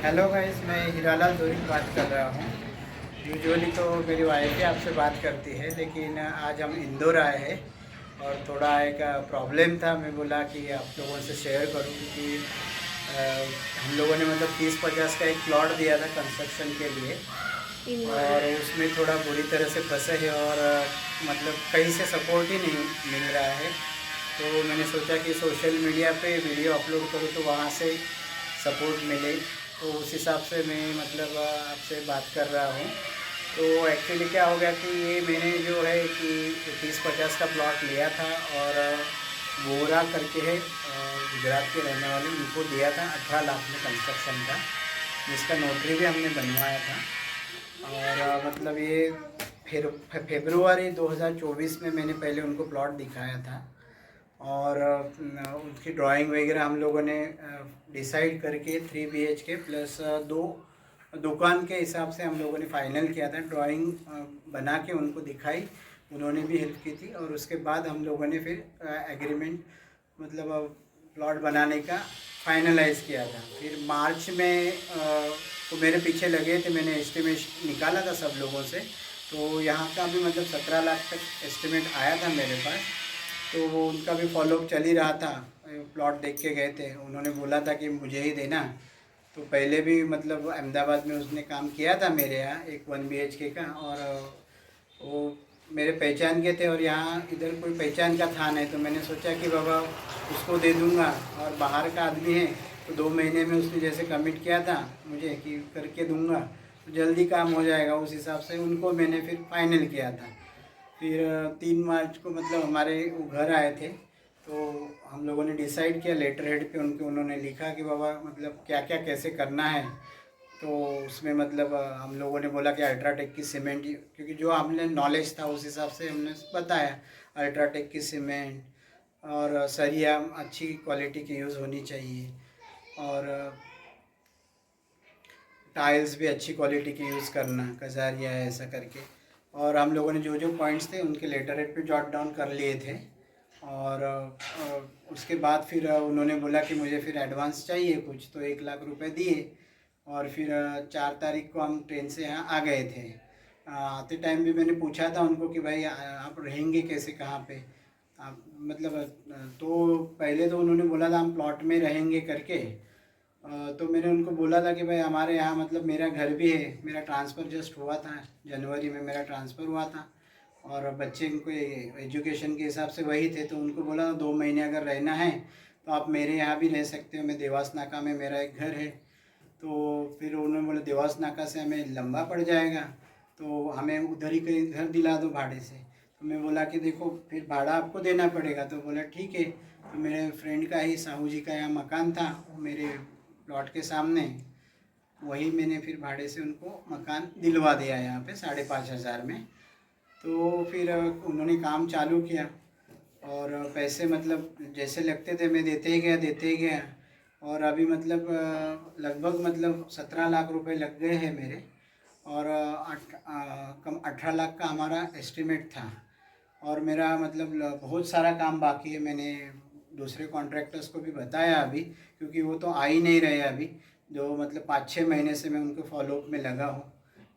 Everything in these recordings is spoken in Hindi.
हेलो गाइस, मैं हीरालाल जोरी बात कर रहा हूँ। यूजुअली तो मेरी वाइफ ही आपसे बात करती है, लेकिन आज हम इंदौर आए हैं और थोड़ा एक प्रॉब्लम था। मैं बोला कि आप लोगों से शेयर करूँ क्योंकि हम लोगों ने मतलब 30-50 का एक प्लॉट दिया था कंस्ट्रक्शन के लिए इंदौर में। और उसमें थोड़ा बुरी तरह से फंसे हैं और मतलब कहीं से सपोर्ट ही नहीं मिल रहा है। तो मैंने सोचा कि सोशल मीडिया पे वीडियो अपलोड करूँ तो वहाँ से सपोर्ट मिले, तो उस हिसाब से मैं मतलब आपसे बात कर रहा हूँ। तो एक्चुअली क्या हो गया कि ये मैंने जो है कि 30-50 का प्लॉट लिया था और वोरा करके है, गुजरात के रहने वाले, उनको दिया था 18 लाख में कंस्ट्रक्शन का, जिसका नोटरी भी हमने बनवाया था। और मतलब ये फिर फेब्रुआरी 2024 में मैंने पहले उनको प्लॉट दिखाया था और उसकी ड्राइंग वगैरह हम लोगों ने डिसाइड करके 3 BHK प्लस 2 दुकान के हिसाब से हम लोगों ने फाइनल किया था। ड्राइंग बना के उनको दिखाई, उन्होंने भी हेल्प की थी और उसके बाद हम लोगों ने फिर एग्रीमेंट मतलब प्लॉट बनाने का फाइनलाइज़ किया था। फिर मार्च में वो मेरे पीछे लगे थे, मैंने एस्टिमेट निकाला था सब लोगों से, तो यहाँ का भी मतलब 17 लाख तक एस्टिमेट आया था मेरे पास। तो वो उनका भी फॉलोअप चल ही रहा था। प्लॉट देख के गए थे, उन्होंने बोला था कि मुझे ही देना। तो पहले भी मतलब अहमदाबाद में उसने काम किया था मेरे यहाँ एक 1 BHK का, और वो मेरे पहचान के थे और यहाँ इधर कोई पहचान का था नहीं, तो मैंने सोचा कि बाबा उसको दे दूँगा। और बाहर का आदमी है तो 2 महीने में उसने जैसे कमिट किया था मुझे कि करके दूँगा तो जल्दी काम हो जाएगा, उस हिसाब से उनको मैंने फिर फाइनल किया था। फिर 3 मार्च को मतलब हमारे वो घर आए थे, तो हम लोगों ने डिसाइड किया, लेटर हेड पे उनके उन्होंने लिखा कि बाबा मतलब क्या क्या कैसे करना है। तो उसमें मतलब हम लोगों ने बोला कि अल्ट्राटेक की सीमेंट, क्योंकि जो हमने नॉलेज था उस हिसाब से हमने बताया। अल्ट्राटेक की सीमेंट और सरिया अच्छी क्वालिटी की यूज़ होनी चाहिए और टाइल्स भी अच्छी क्वालिटी की यूज़ करना, कजारिया है ऐसा करके। और हम लोगों ने जो जो पॉइंट्स थे उनके लेटर हेड पे जॉट डाउन कर लिए थे। और उसके बाद फिर उन्होंने बोला कि मुझे फिर एडवांस चाहिए कुछ, तो 1 लाख रुपए दिए। और फिर 4 तारीख को हम ट्रेन से यहाँ आ गए थे। आते टाइम भी मैंने पूछा था उनको कि भाई आप रहेंगे कैसे, कहाँ पे आप मतलब तो पहले तो उन्होंने बोला था हम प्लॉट में रहेंगे करके। तो मैंने उनको बोला था कि भाई हमारे यहाँ मतलब मेरा घर भी है, मेरा ट्रांसफ़र जस्ट हुआ था, जनवरी में मेरा ट्रांसफ़र हुआ था और बच्चे को एजुकेशन के हिसाब से वही थे, तो उनको बोला था 2 महीने अगर रहना है तो आप मेरे यहाँ भी रह सकते हो, मैं देवास नाका में मेरा एक घर है। तो फिर उन्होंने बोला देवास नाका से हमें लंबा पड़ जाएगा, तो हमें उधर ही कहीं घर दिला दो भाड़े से। तो मैं बोला कि देखो फिर भाड़ा आपको देना पड़ेगा, तो बोला ठीक है। तो मेरे फ्रेंड का ही, साहू जी का यहाँ मकान था मेरे प्लॉट के सामने, वही मैंने फिर भाड़े से उनको मकान दिलवा दिया यहाँ पे 5,500 में। तो फिर उन्होंने काम चालू किया और पैसे मतलब जैसे लगते थे मैं देते ही गया। और अभी मतलब लगभग मतलब 17 लाख रुपए लग गए हैं मेरे। और कम 18 लाख का हमारा एस्टिमेट था। और मेरा मतलब बहुत सारा काम बाकी है, मैंने दूसरे कॉन्ट्रैक्टर्स को भी बताया अभी, क्योंकि वो तो आ ही नहीं रहे अभी। जो मतलब 5-6 महीने से मैं उनको फॉलोअप में लगा हूँ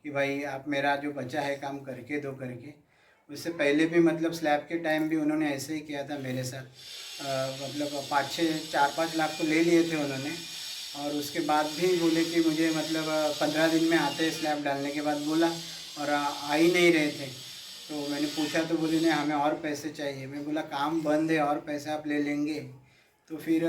कि भाई आप मेरा जो बचा है काम करके दो करके। उससे पहले भी मतलब स्लैब के टाइम भी उन्होंने ऐसे ही किया था मेरे साथ। मतलब 4-5 लाख तो ले लिए थे उन्होंने, और उसके बाद भी बोले कि मुझे मतलब 15 दिन में आते हैं स्लैब डालने के बाद बोला, और आ ही नहीं रहे थे। तो मैंने पूछा तो बोले नहीं हमें और पैसे चाहिए। मैं बोला काम बंद है और पैसे आप ले लेंगे तो फिर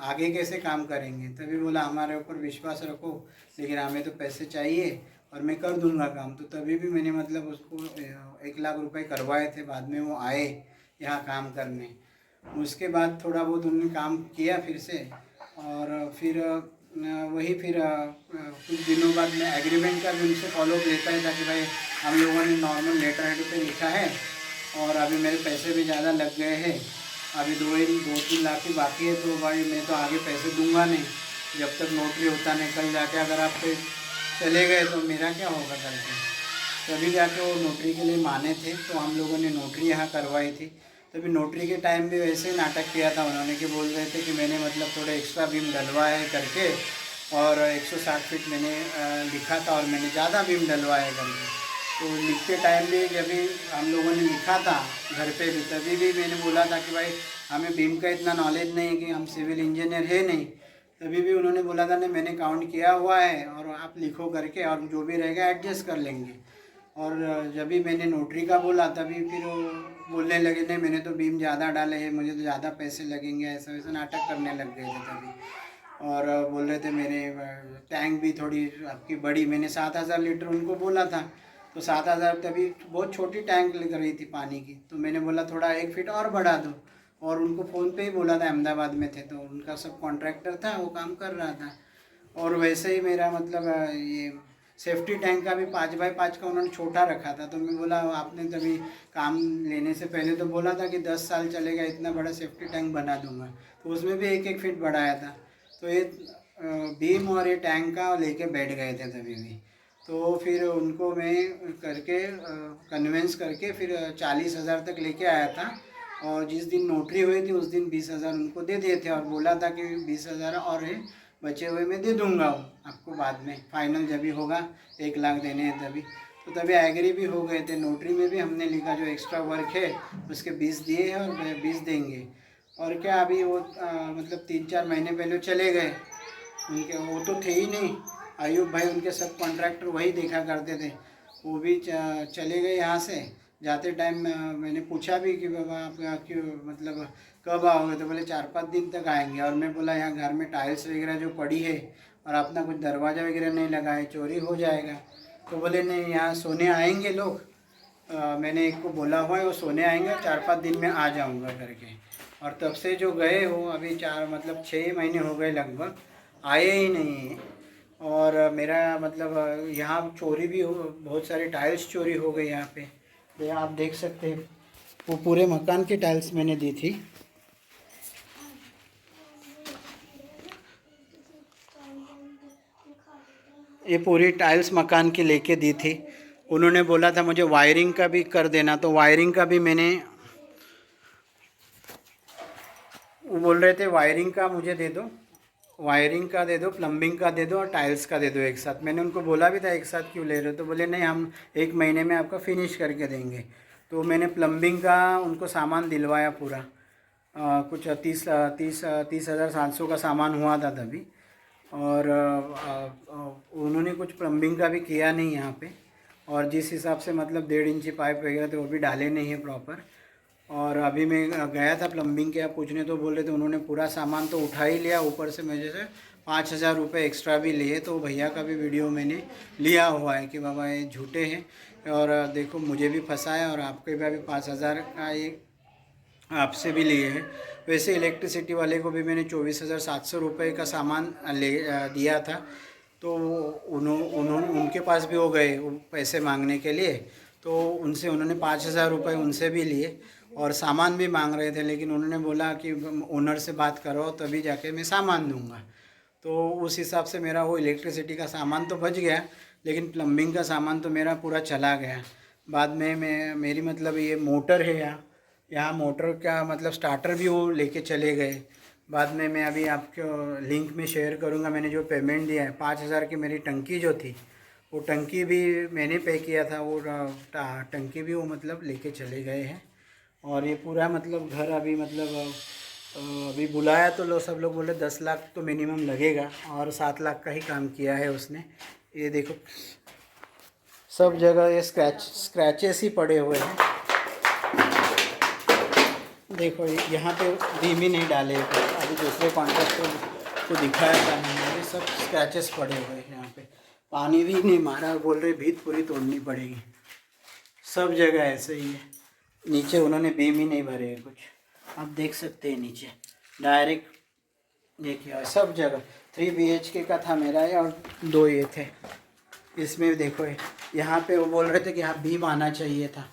आगे कैसे काम करेंगे। तभी बोला हमारे ऊपर विश्वास रखो, लेकिन हमें तो पैसे चाहिए और मैं कर दूंगा काम। तो तभी भी मैंने मतलब उसको 1 लाख रुपए करवाए थे, बाद में वो आए यहाँ काम करने। उसके बाद थोड़ा बहुत उन्होंने काम किया फिर से। और फिर वही फिर कुछ दिनों बाद मैं एग्रीमेंट का भी उनसे फॉलोअप लेता ही था कि भाई हम लोगों ने नॉर्मल लेटर हेड पे लिखा है और अभी मेरे पैसे भी ज़्यादा लग गए हैं, अभी 2-3 लाख ही बाकी है, तो भाई मैं तो आगे पैसे दूंगा नहीं जब तक नोटरी होता नहीं। कल जाके अगर आप पे चले गए तो मेरा क्या होगा करके। तभी जाके वो नोटरी के लिए माने थे, तो हम लोगों ने नोटरी यहाँ करवाई थी। तभी नोटरी के टाइम भी वैसे ही नाटक किया था उन्होंने कि बोल रहे थे कि मैंने मतलब थोड़े एक्स्ट्रा बीम डलवाए है करके, और 160 फीट मैंने लिखा था और मैंने ज़्यादा बीम डलवाए करके। तो लिखते टाइम भी जब भी हम लोगों ने लिखा था घर पे भी, तभी भी मैंने बोला था कि भाई हमें बीम का इतना नॉलेज नहीं है कि हम सिविल इंजीनियर है नहीं। तभी भी उन्होंने बोला था नहीं मैंने काउंट किया हुआ है और आप लिखो करके और जो भी रहेगा एडजस्ट कर लेंगे। और जब भी मैंने नोटरी का बोला तभी फिर वो बोलने लगे नहीं मैंने तो बीम ज़्यादा डाले हैं, मुझे तो ज़्यादा पैसे लगेंगे, ऐसा वैसा नाटक करने लग गए थे तभी। और बोल रहे थे मेरे टैंक भी थोड़ी आपकी बड़ी, मैंने 7,000 लीटर उनको बोला था, तो 7,000 तभी बहुत छोटी टैंक लग रही थी पानी की, तो मैंने बोला थोड़ा 1 फीट और बढ़ा दो। और उनको फ़ोन पे ही बोला था, अहमदाबाद में थे तो उनका सब कॉन्ट्रैक्टर था वो काम कर रहा था। और वैसे ही मेरा मतलब ये सेफ्टी टैंक का भी 5x5 का उन्होंने छोटा रखा था, तो मैं बोला आपने तभी काम लेने से पहले तो बोला था कि 10 साल चलेगा, इतना बड़ा सेफ्टी टैंक बना दूंगा, तो उसमें भी 1-1 फीट बढ़ाया था। तो ये बीम और ये टैंक का लेके बैठ गए थे तभी भी। तो फिर उनको मैं करके कन्वेंस करके फिर 40,000 तक लेके आया था। और जिस दिन नोटरी हुई थी उस दिन 20,000 उनको दे दिए थे और बोला था कि 20,000 और है बचे हुए मैं दे दूंगा आपको बाद में, फाइनल जब भी होगा 1 लाख देने हैं तभी। तो तभी एग्री भी हो गए थे, नोटरी में भी हमने लिखा जो एक्स्ट्रा वर्क है उसके 20 दिए हैं और 20 देंगे। और क्या अभी वो मतलब 3-4 महीने पहले चले गए, उनके वो तो थे ही नहीं, अयूब भाई उनके सब कॉन्ट्रैक्टर वही देखा करते थे, वो भी चले गए यहाँ से। जाते टाइम मैंने पूछा भी कि बाबा आप क्यों मतलब कब आओगे, तो बोले 4-5 दिन तक आएंगे। और मैं बोला यहाँ घर में टाइल्स वगैरह जो पड़ी है और अपना कुछ दरवाज़ा वगैरह नहीं लगा है, चोरी हो जाएगा। तो बोले नहीं यहाँ सोने आएंगे लोग, मैंने एक को बोला हुआ है वो सोने आएंगे, 4-5 दिन में आ जाऊँगा करके। और तब से जो गए हो अभी 4 मतलब 6 महीने हो गए लगभग, आए ही नहीं हैं। और मेरा मतलब यहाँ चोरी भी हो, बहुत सारी टाइल्स चोरी हो गई यहाँ पे, ये आप देख सकते हैं। वो पूरे मकान की टाइल्स मैंने दी थी। ये पूरी टाइल्स मकान की लेके दी थी। उन्होंने बोला था मुझे वायरिंग का भी कर देना, तो वायरिंग का भी मैंने, वो बोल रहे थे वायरिंग का मुझे दे दो, वायरिंग का दे दो, प्लम्बिंग का दे दो और टाइल्स का दे दो एक साथ। मैंने उनको बोला भी था एक साथ क्यों ले रहे हो, तो बोले नहीं हम 1 महीने में आपका फिनिश करके देंगे। तो मैंने प्लम्बिंग का उनको सामान दिलवाया पूरा, कुछ 30,700 का सामान हुआ था तभी। और उन्होंने कुछ प्लम्बिंग का भी किया नहीं यहाँ पे, और जिस हिसाब से मतलब 1.5 इंची पाइप वगैरह थे वो भी डाले नहीं है प्रॉपर। और अभी मैं गया था प्लम्बिंग के यहाँ पूछने, तो बोल रहे थे उन्होंने पूरा सामान तो उठा ही लिया, ऊपर से मुझे से 5,000 रुपये एक्स्ट्रा भी लिए। तो भैया का भी वीडियो मैंने लिया हुआ है कि बाबा ये झूठे हैं और देखो मुझे भी फंसाया और आपके भी अभी 5,000 का ये आपसे भी लिए हैं। वैसे इलेक्ट्रिसिटी वाले को भी मैंने 24,700 रुपये का सामान दिया था, तो उन्होंने उनके पास भी हो गए वो पैसे मांगने के लिए, तो उनसे उन्होंने 5,000 रुपये उनसे भी लिए और सामान भी मांग रहे थे, लेकिन उन्होंने बोला कि ओनर से बात करो तभी जाके मैं सामान दूंगा। तो उस हिसाब से मेरा वो इलेक्ट्रिसिटी का सामान तो बच गया, लेकिन प्लम्बिंग का सामान तो मेरा पूरा चला गया। बाद में मेरी मतलब ये मोटर है यहाँ मोटर का मतलब स्टार्टर भी वो लेके चले गए। बाद में मैं अभी आपको लिंक में शेयर करूँगा, मैंने जो पेमेंट दिया है 5,000 की मेरी टंकी जो थी, वो टंकी भी मैंने पे किया था, वो टंकी भी वो मतलब लेके चले गए हैं। और ये पूरा मतलब घर अभी मतलब अभी बुलाया तो लोग सब लोग बोले 10 लाख तो मिनिमम लगेगा, और 7 लाख का ही काम किया है उसने। ये देखो सब जगह ये स्क्रैचेस ही पड़े हुए हैं। देखो यहाँ पे बीम ही नहीं डाले, अभी दूसरे कॉन्ट्रैक्टर को दिखाया था मैंने, ये सब स्क्रैचेस पड़े हुए हैं यहाँ पे। पानी भी नहीं मारा, बोल रहे भीत पूरी तोड़नी पड़ेगी। सब जगह ऐसे ही है, नीचे उन्होंने बीम ही नहीं भरे है कुछ, आप देख सकते हैं नीचे डायरेक्ट देखिए सब जगह। 3 BHK का था मेरा ये, और 2 ये थे। इसमें देखो यहाँ पे वो बोल रहे थे कि यहाँ बीम आना चाहिए था,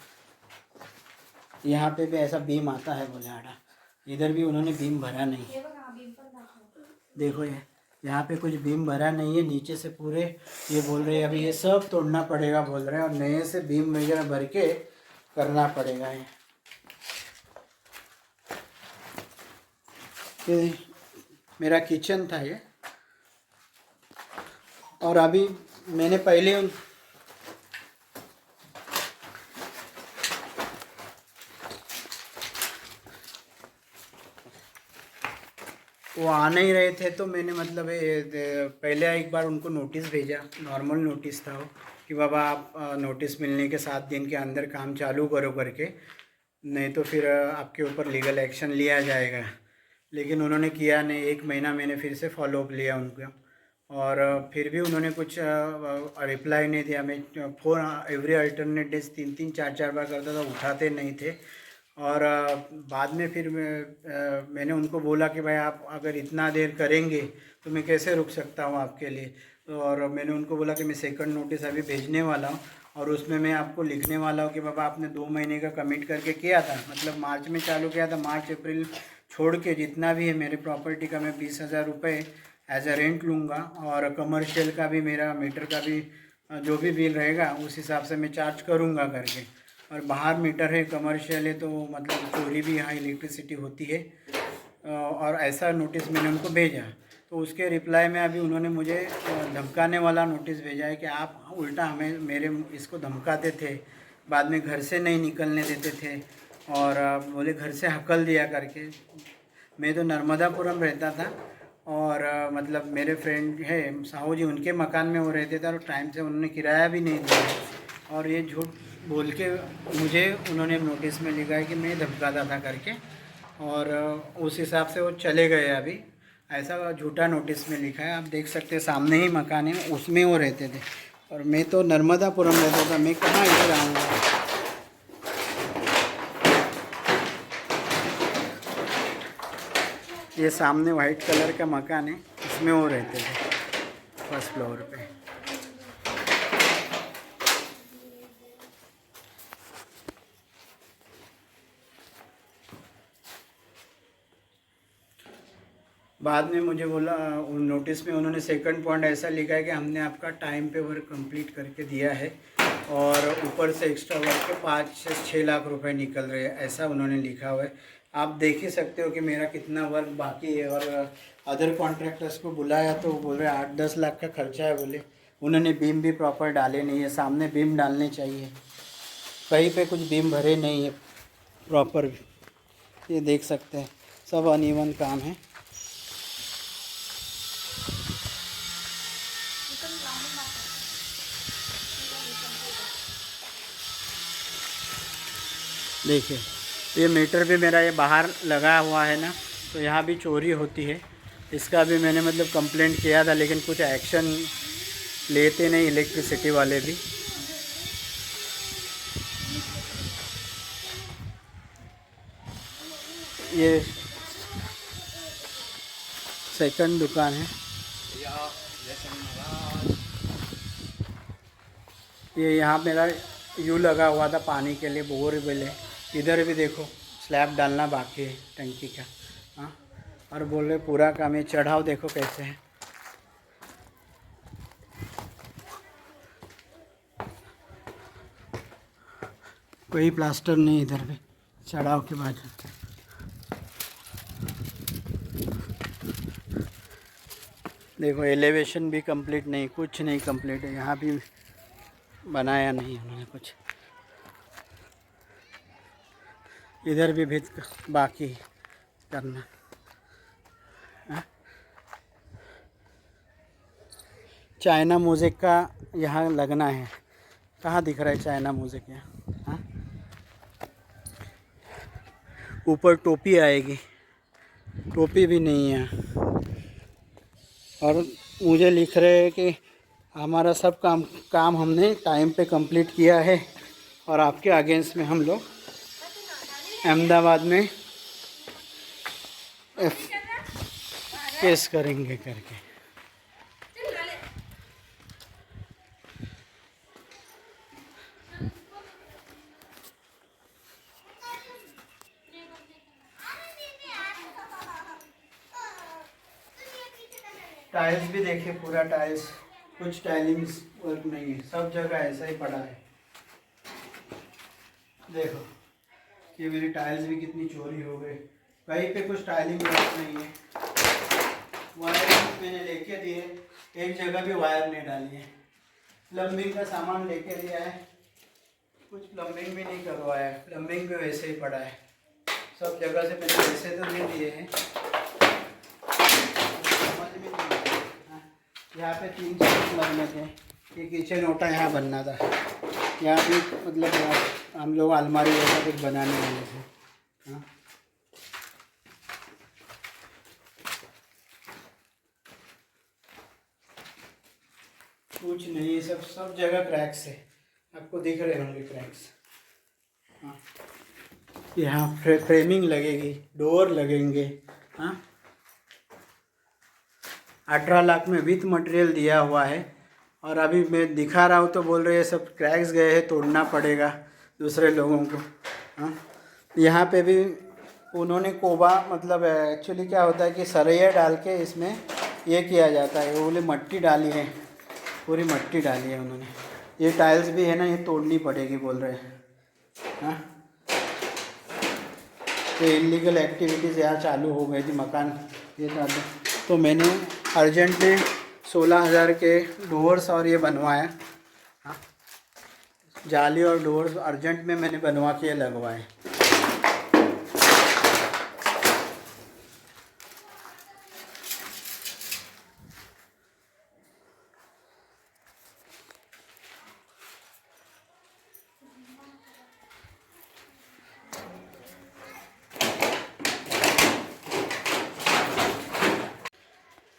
यहाँ पे भी ऐसा बीम आता है बोले आड़ा, इधर भी उन्होंने बीम भरा नहीं। देखो ये यहाँ पे कुछ बीम भरा नहीं है, नीचे से पूरे ये बोल रहे हैं अभी ये सब तोड़ना पड़ेगा बोल रहे हैं, और नए से बीम वगैरह भर के करना पड़ेगा। ये मेरा किचन था ये, और अभी मैंने पहले वो आ नहीं रहे थे तो मैंने मतलब पहले एक बार उनको नोटिस भेजा, नॉर्मल नोटिस था वो, कि बाबा आप नोटिस मिलने के 7 दिन के अंदर काम चालू करो करके, नहीं तो फिर आपके ऊपर लीगल एक्शन लिया जाएगा। लेकिन उन्होंने किया नहीं। 1 महीना मैंने फिर से फॉलोअप लिया उनका, और फिर भी उन्होंने कुछ रिप्लाई नहीं दिया। मैं फ़ोन एवरी अल्टरनेट डेज 3-3 4-4 बार करता था, उठाते नहीं थे। और बाद में फिर मैंने उनको बोला कि भाई आप अगर इतना देर करेंगे तो मैं कैसे रुक सकता हूँ आपके लिए। और मैंने उनको बोला कि मैं सेकंड नोटिस अभी भेजने वाला हूँ, और उसमें मैं आपको लिखने वाला हूँ कि बाबा आपने 2 महीने का कमिट करके किया था, मतलब मार्च में चालू किया था, मार्च अप्रैल छोड़ के जितना भी है मेरे प्रॉपर्टी का मैं 20,000 रुपये एज अ रेंट लूँगा, और कमर्शियल का भी, मेरा मीटर का भी जो भी बिल रहेगा उस हिसाब से मैं चार्ज करूँगा करके। और बाहर मीटर है, कमर्शियल है, तो मतलब चोरी भी यहाँ इलेक्ट्रिसिटी होती है। और ऐसा नोटिस मैंने उनको भेजा, तो उसके रिप्लाई में अभी उन्होंने मुझे धमकाने वाला नोटिस भेजा है कि आप उल्टा हमें मेरे इसको धमकाते थे, बाद में घर से नहीं निकलने देते थे, और बोले घर से हकल दिया करके। मैं तो नर्मदापुरम रहता था, और मतलब मेरे फ्रेंड है साहू जी, उनके मकान में वो रहते थे, और टाइम से उन्होंने किराया भी नहीं दिया, और ये झूठ बोल के मुझे उन्होंने नोटिस में लिखा है कि मैं धमकाता था करके, और उस हिसाब से वो चले गए अभी। ऐसा झूठा नोटिस में लिखा है, आप देख सकते हैं, सामने ही मकान है, उसमें वो रहते थे, और मैं तो नर्मदापुरम रहता था, मैं कहाँ इधर आऊँगा। ये सामने वाइट कलर का मकान है, इसमें वो रहते थे फर्स्ट फ्लोर पे। बाद में मुझे बोला, उन नोटिस में उन्होंने सेकंड पॉइंट ऐसा लिखा है कि हमने आपका टाइम पे वर्क कंप्लीट करके दिया है, और ऊपर से एक्स्ट्रा वर्क के 5 से 6 लाख रुपए निकल रहे हैं, ऐसा उन्होंने लिखा हुआ है। आप देख ही सकते हो कि मेरा कितना वर्क बाकी है। और अदर कॉन्ट्रैक्टर्स को बुलाया तो बोल रहे 8-10 लाख का खर्चा है बोले। उन्होंने बीम भी प्रॉपर डाले नहीं है, सामने बीम डालने चाहिए, कहीं पे कुछ बीम भरे नहीं है प्रॉपर। ये देख सकते हैं, सब अनइवन काम है। देखिए, ये मीटर भी मेरा ये बाहर लगा हुआ है ना, तो यहाँ भी चोरी होती है। इसका भी मैंने मतलब कंप्लेंट किया था, लेकिन कुछ एक्शन लेते नहीं इलेक्ट्रिसिटी वाले भी। ये सेकंड दुकान है, ये यहाँ मेरा यू लगा हुआ था पानी के लिए, बोरवेल है। इधर भी देखो स्लैब डालना बाकी है टंकी का। हाँ, और बोल रहे पूरा काम है। चढ़ाव देखो कैसे है, कोई प्लास्टर नहीं इधर भी चढ़ाव के बाद। देखो एलिवेशन भी कंप्लीट नहीं, कुछ नहीं कंप्लीट है, यहाँ भी बनाया नहीं उन्होंने कुछ। इधर भी भित बाकी करना। चाइना म्यूज़िक का यहाँ लगना है, कहाँ दिख रहा है चाइना म्यूज़िक यहाँ? हाँ, ऊपर टोपी आएगी, टोपी भी नहीं है। और मुझे लिख रहे हैं कि हमारा सब काम हमने टाइम पे कंप्लीट किया है, और आपके अगेंस्ट में हम लोग अहमदाबाद में केस करेंगे करके। टाइल्स भी देखिए, पूरा टाइल्स, कुछ टाइलिंग वर्क नहीं है, सब जगह ऐसा ही पड़ा है। देखो ये मेरी टाइल्स भी कितनी चोरी हो गई, कहीं पे कुछ टाइलिंग वर्क नहीं है। वायर मैंने लेके दिए, एक जगह भी वायर नहीं डाली है। प्लम्बिंग का सामान लेके दिया है, कुछ प्लम्बिंग भी नहीं करवाया है, प्लम्बिंग भी वैसे ही पड़ा है। सब जगह से मैंने पैसे तो नहीं दिए हैं, समझ में नहीं आया। यहाँ पे 3 चीज लगने थे, ये किचन ओटा यहाँ बनना था, यहाँ भी मतलब हम लोग अलमारी वैसा कुछ बनाने वाले थे। हाँ, कुछ नहीं, सब जगह क्रैक्स है, आपको दिख रहे होंगे क्रैक्स। हाँ, यहाँ फ्रेमिंग लगेगी, डोर लगेंगे। हाँ, 18 लाख में विथ मटेरियल दिया हुआ है, और अभी मैं दिखा रहा हूँ तो बोल रहे हैं सब क्रैक्स गए हैं, तोड़ना पड़ेगा दूसरे लोगों को। हाँ, यहाँ पे भी उन्होंने कोबा मतलब एक्चुअली क्या होता है कि सरैया डाल के इसमें ये किया जाता है, वो बोले मट्टी डाली है, पूरी मट्टी डाली है उन्होंने। ये टाइल्स भी है ना, ये तोड़नी पड़ेगी बोल रहे हैं। हाँ, तो इलीगल एक्टिविटीज़ यहाँ चालू हो गई थी, मकान ये चालू, तो मैंने अर्जेंट में 16,000 के डोर्स और ये बनवाया। हाँ, जाली और डोर्स अर्जेंट में मैंने बनवा के लगवाए।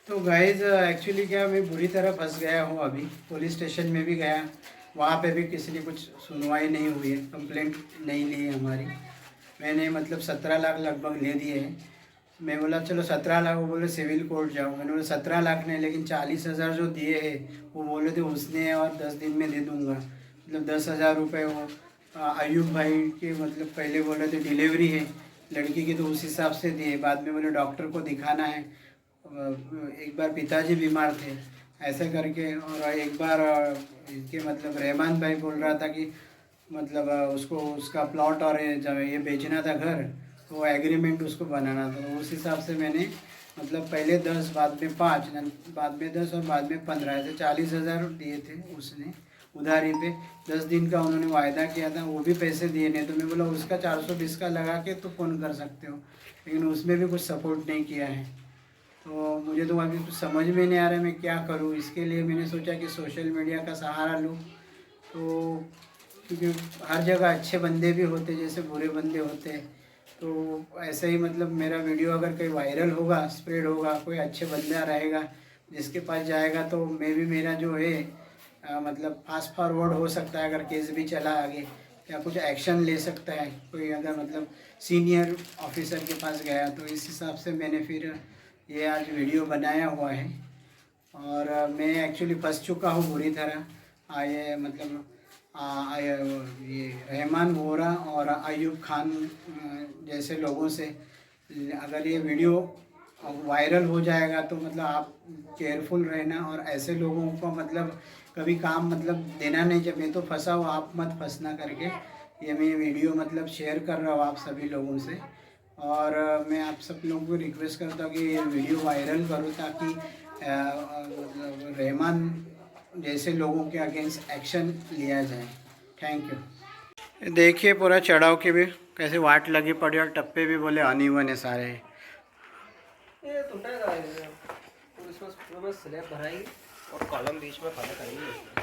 तो गाइज़ एक्चुअली क्या, मैं बुरी तरह फंस गया हूँ। अभी पुलिस स्टेशन में भी गया, वहाँ पे भी किसी ने कुछ सुनवाई नहीं हुई है, कंप्लेंट नहीं ली है हमारी। मैंने मतलब 17 लाख लगभग ले दिए हैं। मैं बोला चलो 17 लाख, वो बोले सिविल कोर्ट जाओ। मैंने बोला 17 लाख नहीं, लेकिन 40,000 जो दिए हैं वो बोले थे उसने, और 10 दिन में दे दूँगा। मतलब 10,000 रुपये वो अयूब भाई के मतलब पहले बोले थे डिलीवरी है लड़की की, तो उस हिसाब से दिए। बाद में बोले डॉक्टर को दिखाना है, एक बार पिताजी बीमार थे ऐसे करके, और एक बार इनके मतलब रहमान भाई बोल रहा था कि मतलब उसको उसका प्लॉट और जब ये बेचना था घर, तो वो एग्रीमेंट उसको बनाना था। उस हिसाब से मैंने मतलब पहले 10, बाद में 5, बाद में 10 और बाद में 15, ऐसे 40,000 दिए थे उसने उधारी पे। 10 दिन का उन्होंने वायदा किया था, वो भी पैसे दिए नहीं। तो मैं बोला उसका 420 का लगा के तो फ़ोन कर सकते हो, लेकिन उसमें भी कुछ सपोर्ट नहीं किया है। तो मुझे तो अभी कुछ समझ में नहीं आ रहा है मैं क्या करूँ। इसके लिए मैंने सोचा कि सोशल मीडिया का सहारा लूँ, तो क्योंकि हर जगह अच्छे बंदे भी होते जैसे बुरे बंदे होते हैं। तो ऐसे ही मतलब मेरा वीडियो अगर कहीं वायरल होगा, स्प्रेड होगा, कोई अच्छे बंदा रहेगा जिसके पास जाएगा, तो मैं भी मेरा जो है मतलब फास्ट फॉरवर्ड हो सकता है। अगर केस भी चला आगे या कुछ एक्शन ले सकता है कोई, अगर मतलब सीनियर ऑफिसर के पास गया, तो इस हिसाब से मैंने फिर ये आज वीडियो बनाया हुआ है। और मैं एक्चुअली फंस चुका हूँ बुरी तरह। ये मतलब ये रहमान वोरा और अयूब खान जैसे लोगों से, अगर ये वीडियो वायरल हो जाएगा तो मतलब आप केयरफुल रहना, और ऐसे लोगों को मतलब कभी काम मतलब देना नहीं। जब मैं तो फंसा हूँ, आप मत फंसना करके ये मैं वीडियो मतलब शेयर कर रहा हूँ आप सभी लोगों से। और मैं आप सब लोगों को रिक्वेस्ट करता हूँ कि ये वीडियो वायरल करो, ताकि मतलब रहमान जैसे लोगों के अगेंस्ट एक्शन लिया जाए। Thank you. देखिए पूरा चढ़ाव के भी कैसे वाट लगी पड़ी, और टप्पे भी बोले अनइवन है सारे। ये टूटेगा और इसमें पूरा स्लैब भराएंगे और कॉलम बीच में खड़ा करेंगे।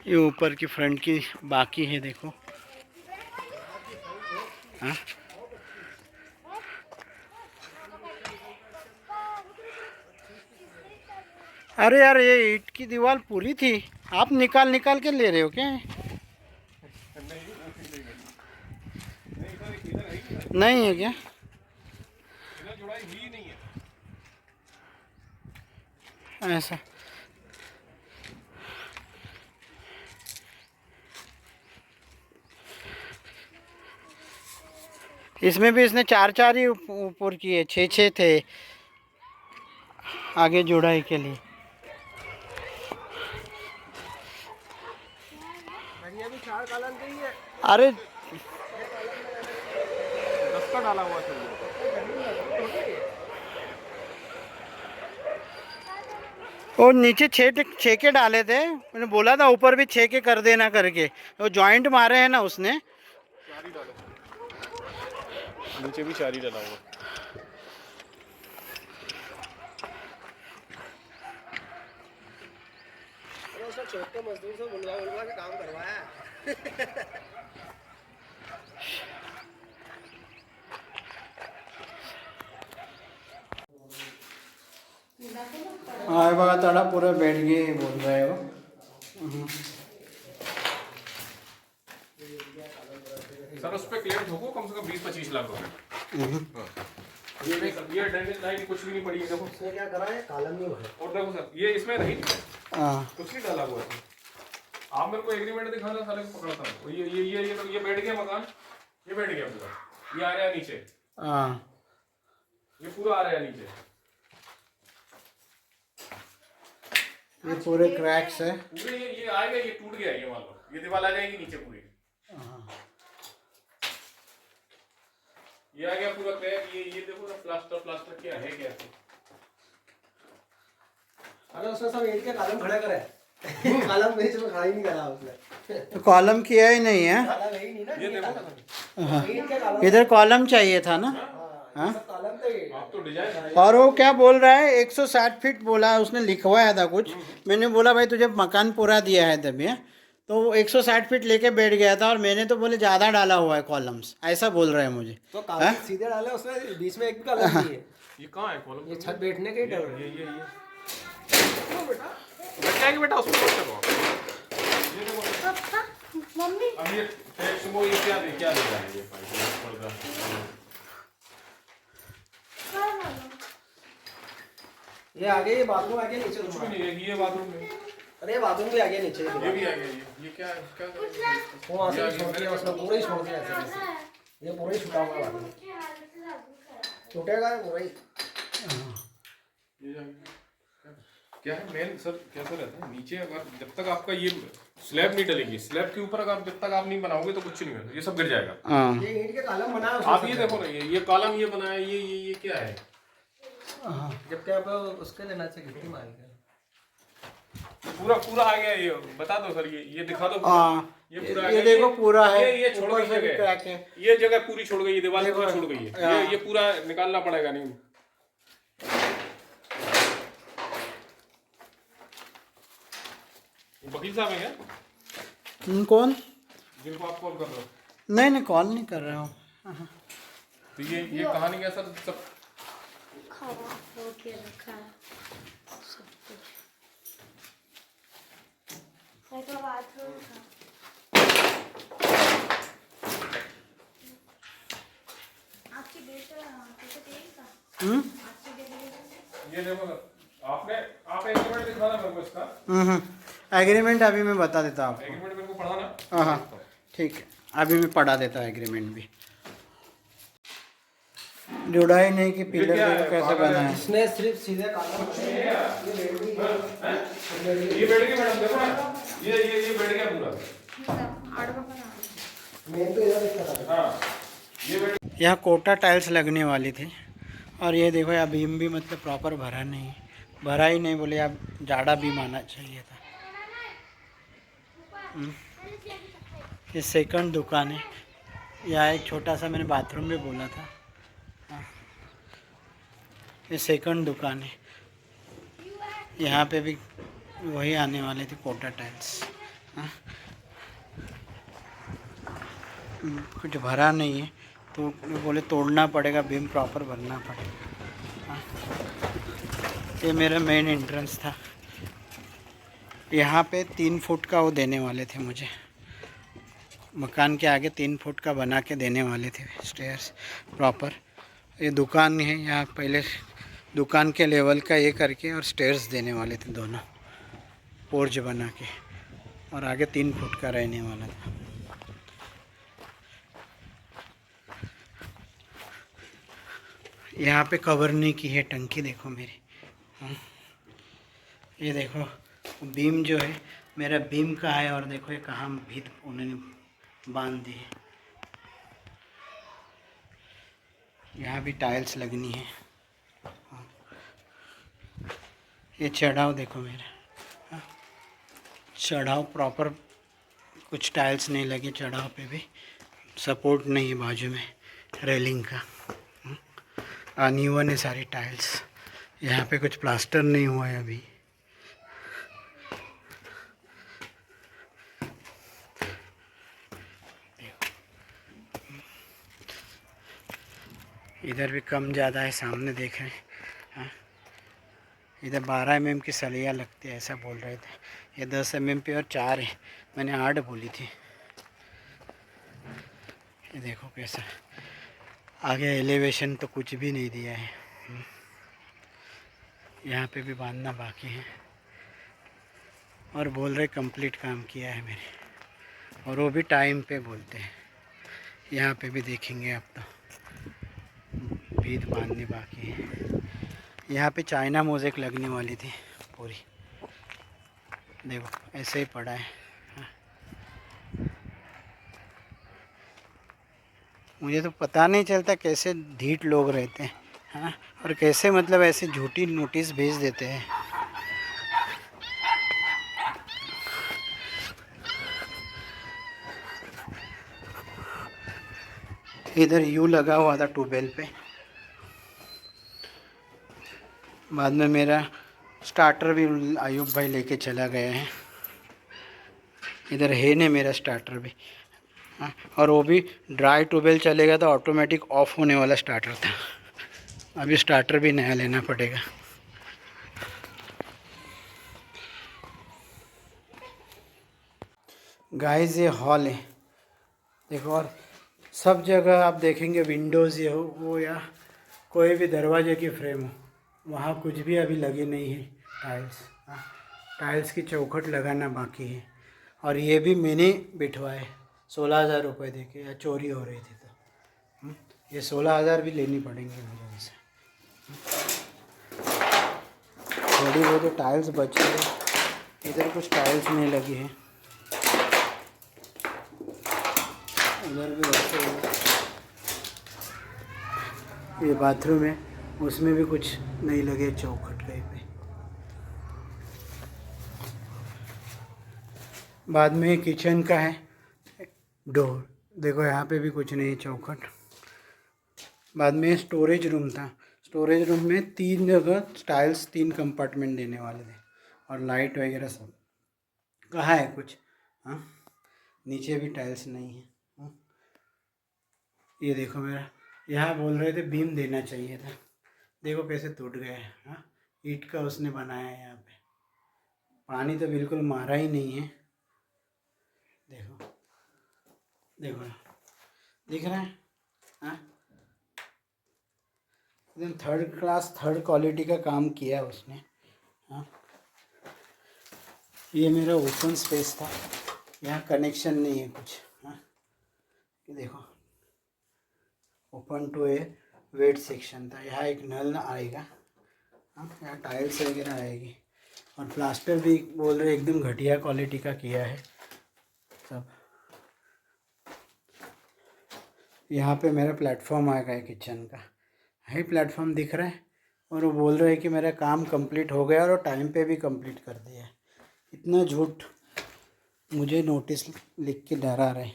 ये ऊपर की फ्रंट की बाकी है, देखो। हाँ, अरे यार ये ईंट की दीवार पूरी थी, आप निकाल निकाल के ले रहे हो क्या? नहीं है क्या? ऐसा इसमें भी इसने 4-4 ही ऊपर किए, 6-6 थे आगे जुड़ाई के लिए। भी 4 कॉलम चाहिए। अरे 10 का डाला हुआ चाहिए। वो नीचे छः के डाले थे, मैंने बोला था ऊपर भी 6 के कर देना करके, वो जॉइंट मारे हैं ना उसने। 4 ही डाले, नीचे भी 4 ही डाला हुआ। छोटे मजदूर से बुलवा के काम करवाया। हाँ बघा तड़ा पूरा बैठ गए बोल रहे हो। सर उस पर क्लेम ठोको कम से कम 20-25 लाख रुपए। हाँ। ये ड्रेनेज लाइन कुछ भी नहीं पड़ी है, देखो उसने क्या करा है, कॉलम नहीं भरा। और देखो सर ये इसमें नहीं हाँ कुछ नहीं डाला हुआ है। आप मेरे को एग्रीमेंट दिखाना, सारे को पकड़ता हूँ। ये बैठ गया मकान, ये बैठ गया पूरा, ये आ रहा है नीचे, हाँ ये पूरा आ रहा है नीचे, ये पूरे क्रैक्स है। पूरे ये आएगा, ये टूट गया, ये मान लो ये दीवार आ जाएगी नीचे पूरी, ये आ गया पूरा क्रैक। ये देखो ना, प्लास्टर क्या है क्या है। अरे उसने सब ईंट के कॉलम खड़े करे। कॉलम बीच में खड़ा ही नहीं करा उसने। तो कॉलम किया ही नहीं है। कॉलम है ही नहीं ना, ये देखो ना, हाँ ईंट के कॉलम। इधर कॉलम चाहिए था ना। हाँ सब कॉलम तो ये। आप तो डिजाइन और वो क्या बोल रहा है 160 फीट बोला है, उसने लिखवाया था कुछ। मैंने बोला भाई तुझे मकान पूरा दिया है तभी है, तो वो 160 फीट लेके बैठ गया था, और मैंने तो बोले ज़्यादा डाला हुआ है कॉलम्स, ऐसा बोल रहे हैं मुझे। तो कॉलम सीधे डाले उसने, बीच में एक भी कॉलम नहीं है। ये कहाँ है कॉलम? ये छत बैठने के ही डर है। ये बैठ जाएगी बेटा, उसमें मत करो। ये देखो मम्मी अब ये टैक्स वो ये क्या दे रहा है, ये पर्दा ये आगे, ये बाथरूम आगे नीचे कुछ भी रूम। नहीं है। ये बाथरूम में, अरे ये बाथरूम भी आगे नीचे। ये भी आ गया। ये क्या क्या वो आगे छोड़ दिया उसने, पूरा ही छोड़ दिया ऐसे। ये पूरा ही छुटा हुआ बाथरूम, छूटेगा पूरा ही। ये क्या है मेन सर, कैसा रहता है नीचे, अगर जब तक आपका ये स्लैब नहीं डलेगी, स्लैब के ऊपर अगर जब तक आप नहीं बनाओगे तो कुछ नहीं होगा, ये सब गिर जाएगा। हाँ ये ईंट के कॉलम बना है आप ये देखो ना, ये कॉलम ये बनाया, ये क्या है? जबकि आप उसके लेना चाहिए, गिट्टी मार के। पूरा आ गया। ये बता दो सर, ये दिखा दो। हाँ ये पूरा आ ये गया। देखो पूरा है, ये छोड़ ऊपर गई से भी जगह, क्रैक है। ये जगह पूरी छोड़ गई, ये दीवार पूरी छोड़ गई है। हाँ। ये पूरा निकालना पड़ेगा। नहीं वकील साहब है क्या कौन? जिनको आप कॉल कर रहे हो? नहीं कॉल नहीं कर रहा हूँ। तो ये कहानी क्या सर, सब खराब हो के रखा है सब कुछ। तो बाथरूम था। आपकी बेटा कैसे देगा? आपकी बेटा ये देखो सर, आप एग्रीमेंट दिखाना मेरे को इसका। एग्रीमेंट अभी मैं बता देता हूँ एग्रीमेंट मेरे को पढ़ाना। आपको। हाँ ठीक है, अभी मैं पढ़ा देता हूँ एग्रीमेंट भी। जुड़ा ही नहीं कि पिलर क्या देखो है? कैसे बना है। इसने सिर्फ सीधे कॉलम। ये बैठ गया मैडम, देखो ना, ये बैठ गया पूरा। मेन तो इधर दिखता था। हाँ ये बैठ यहाँ कोटा टाइल्स लगने वाली थी, और ये देखो यहाँ बीम भी मतलब प्रॉपर भरा ही नहीं बोले, आप जाड़ा बीम आना चाहिए था। ये सेकंड दुकान है। यहाँ एक छोटा सा मैंने बाथरूम भी बोला था। ये सेकंड दुकान है, यहाँ पे भी वही आने वाले थे कोटा टाइल्स। कुछ भरा नहीं है तो बोले तोड़ना पड़ेगा, बीम प्रॉपर भरना पड़ेगा। ये मेरा मेन एंट्रेंस था। यहाँ पे 3 फुट का वो देने वाले थे मुझे, मकान के आगे 3 फुट का बना के देने वाले थे स्टेयर्स प्रॉपर। ये दुकान है, यहाँ पहले दुकान के लेवल का ये करके और स्टेयर्स देने वाले थे दोनों, पोर्च बना के, और आगे 3 फुट का रहने वाला था। यहाँ पे कवर नहीं की है टंकी, देखो मेरी। ये देखो बीम जो है मेरा बीम का है, और देखो ये कहाँ भीत उन्होंने बांध दिए। यहाँ भी टाइल्स लगनी है। ये चढ़ाव देखो मेरा, चढ़ाव प्रॉपर, कुछ टाइल्स नहीं लगे चढ़ाव पे भी, सपोर्ट नहीं है बाजू में रेलिंग का, अनइवन है सारी टाइल्स। यहाँ पे कुछ प्लास्टर नहीं हुआ है अभी। इधर भी कम ज़्यादा है, सामने देख रहे हैं। हाँ, इधर 12 mm की सलिया लगती है ऐसा बोल रहे थे, ये 10 mm पे और 4 है, मैंने 8 बोली थी। ये देखो कैसा आगे एलिवेशन तो कुछ भी नहीं दिया है। यहाँ पे भी बांधना बाकी है और बोल रहे कंप्लीट काम किया है मेरे, और वो भी टाइम पे बोलते हैं। यहाँ पे भी देखेंगे आप तो भीत बांधनी बाकी है। यहाँ पे चाइना मोज़ेक लगने वाली थी पूरी, देखो ऐसे ही पड़ा है। मुझे तो पता नहीं चलता कैसे ढीठ लोग रहते हैं, हाँ, और कैसे मतलब ऐसे झूठी नोटिस भेज देते हैं। इधर यू लगा हुआ था ट्यूबवेल पे, बाद में मेरा स्टार्टर भी आयुब भाई लेके चला गया है। इधर है नहीं मेरा स्टार्टर भी, हाँ, और वो भी ड्राई ट्यूबवेल चलेगा तो ऑटोमेटिक ऑफ होने वाला स्टार्टर था। अभी स्टार्टर भी नया लेना पड़ेगा। गाइस ये हॉल है देखो, और सब जगह आप देखेंगे विंडोज़ ये हो वो या कोई भी दरवाजे की फ्रेम हो, वहाँ कुछ भी अभी लगे नहीं है टाइल्स। हाँ, टाइल्स की चौखट लगाना बाकी है, और ये भी मैंने बिठवाए 16,000 रुपये दे के, या चोरी हो रही थी तो ये 16,000 भी लेनी पड़ेंगी मुझे उनसे। थोड़ी बहुत तो टाइल्स बची है, इधर कुछ टाइल्स नहीं लगी है, उधर भी वैसे है। ये बाथरूम है, उसमें भी कुछ नहीं लगे चौखट कहीं पे। बाद में किचन का है डोर, देखो यहाँ पे भी कुछ नहीं चौखट। बाद में स्टोरेज रूम था, स्टोरेज रूम में 3 जगह टाइल्स, 3 कंपार्टमेंट देने वाले थे, और लाइट वगैरह सब। कहाँ है कुछ, हाँ, नीचे भी टाइल्स नहीं है। हाँ? ये देखो मेरा, यहाँ बोल रहे थे बीम देना चाहिए था, देखो कैसे टूट गया है। हाँ, ईंट का उसने बनाया है, यहाँ पे पानी तो बिल्कुल मारा ही नहीं है। देखो देखो दिख रहा है, हाँ, एकदम थर्ड क्लास, थर्ड क्वालिटी का काम किया है उसने। हाँ, ये मेरा ओपन स्पेस था, यहाँ कनेक्शन नहीं है कुछ। हाँ, ये देखो open to a wait section था, यहाँ एक नल आएगा। हाँ, यहाँ टाइल्स वगैरह आएगी, और प्लास्टर भी बोल रहे एकदम घटिया क्वालिटी का किया है सब। यहाँ पे मेरा प्लेटफॉर्म आएगा किचन का, है प्लेटफॉर्म दिख रहा है, और वो बोल रहे हैं कि मेरा काम कंप्लीट हो गया और टाइम पे भी कंप्लीट कर दिया है। इतना झूठ, मुझे नोटिस लिख के डरा रहे।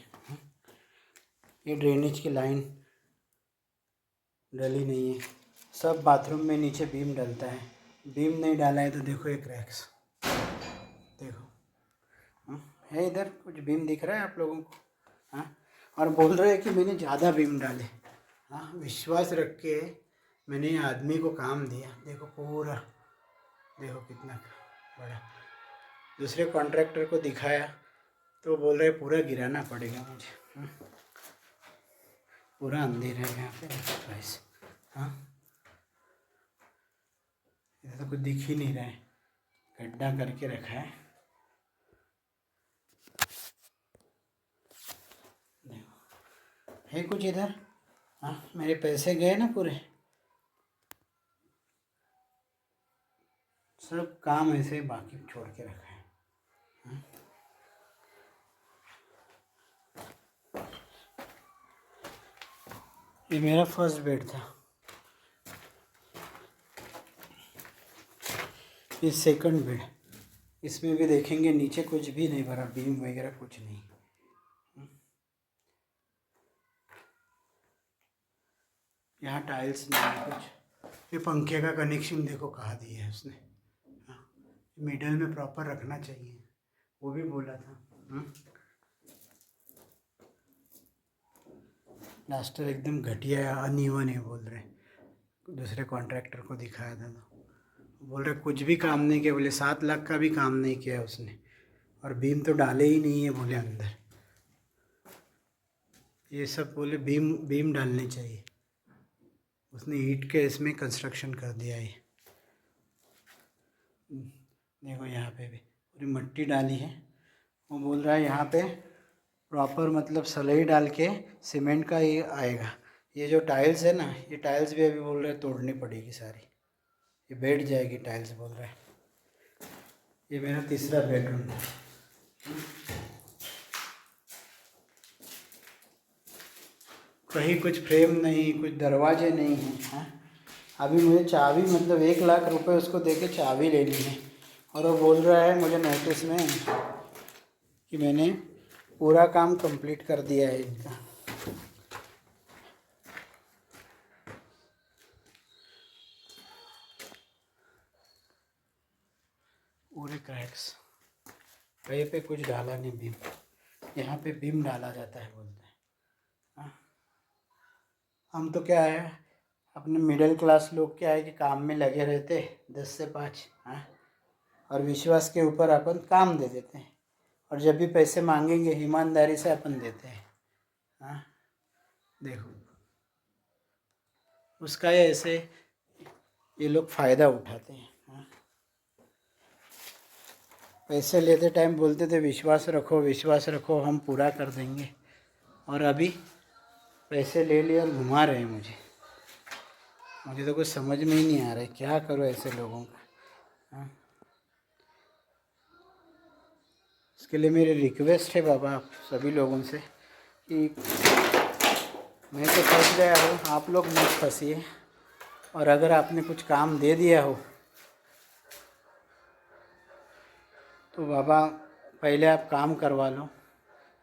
ये ड्रेनेज की लाइन डली नहीं है, सब बाथरूम में नीचे बीम डलता है, बीम नहीं डाला है तो देखो ये क्रैक्स देखो। है इधर कुछ बीम दिख रहा है आप लोगों को, हाँ, और बोल रहे हैं कि मैंने ज़्यादा बीम डाले। हाँ, विश्वास रख के मैंने आदमी को काम दिया, देखो पूरा, देखो कितना बड़ा। दूसरे कॉन्ट्रैक्टर को दिखाया तो बोल रहे पूरा गिराना पड़ेगा मुझे। पूरा अंधेरा है यहाँ पे गाइस। हाँ, इधर तो कुछ दिख ही नहीं रहा है, गड्ढा करके रखा है। देखो है कुछ इधर, हाँ, मेरे पैसे गए ना पूरे, सब काम ऐसे बाकी छोड़ के रखा है। हाँ? ये मेरा फर्स्ट बेड था, ये सेकंड बेड। इसमें भी देखेंगे नीचे कुछ भी नहीं भरा, बीम वगैरह कुछ नहीं। यहाँ टाइल्स नहीं है कुछ। ये पंखे का कनेक्शन देखो कहाँ दिया है उसने। हाँ, मिडल में प्रॉपर रखना चाहिए, वो भी बोला था। प्लास्टर एकदम घटिया अनइवन है बोल रहे। दूसरे कॉन्ट्रैक्टर को दिखाया था तो बोल रहे कुछ भी काम नहीं किया, बोले 7 लाख का भी काम नहीं किया उसने, और बीम तो डाले ही नहीं है बोले अंदर। ये सब बोले बीम बीम डालने चाहिए, उसने ईंट के इसमें कंस्ट्रक्शन कर दिया है। देखो यहाँ पे भी पूरी मिट्टी डाली है। वो बोल रहा है यहाँ पे प्रॉपर मतलब सलाई डाल के सीमेंट का ये आएगा। ये जो टाइल्स है ना, ये टाइल्स भी अभी बोल रहे हैं तोड़नी पड़ेगी सारी, ये बैठ जाएगी टाइल्स बोल रहे हैं। ये मेरा तीसरा बेडरूम है। कहीं कुछ फ्रेम नहीं, कुछ दरवाजे नहीं हैं। हाँ, अभी मुझे चाबी मतलब 1 लाख रुपए उसको देके चाबी लेनी है, और वो बोल रहा है मुझे नोटिस में कि मैंने पूरा काम कंप्लीट कर दिया है इनका। पूरे क्रैक्स, कहीं पे कुछ डाला नहीं बीम, यहाँ पे बीम डाला जाता है बोलते हैं। हाँ, हम तो क्या है अपने मिडिल क्लास लोग क्या है कि काम में लगे रहते 10 से 5। हाँ, और विश्वास के ऊपर अपन काम दे देते हैं, और जब भी पैसे मांगेंगे ईमानदारी से अपन देते हैं। हाँ, देखो उसका ये ऐसे ये लोग फ़ायदा उठाते हैं। हाँ, पैसे लेते टाइम बोलते थे विश्वास रखो हम पूरा कर देंगे, और अभी पैसे ले लिए और घुमा रहे हैं मुझे तो कुछ समझ में ही नहीं आ रहा है क्या करो ऐसे लोगों का। हाँ, इसके लिए मेरी रिक्वेस्ट है बाबा आप सभी लोगों से कि मैं तो फंस गया हूँ, आप लोग मत फंसिए, और अगर आपने कुछ काम दे दिया हो तो बाबा पहले आप काम करवा लो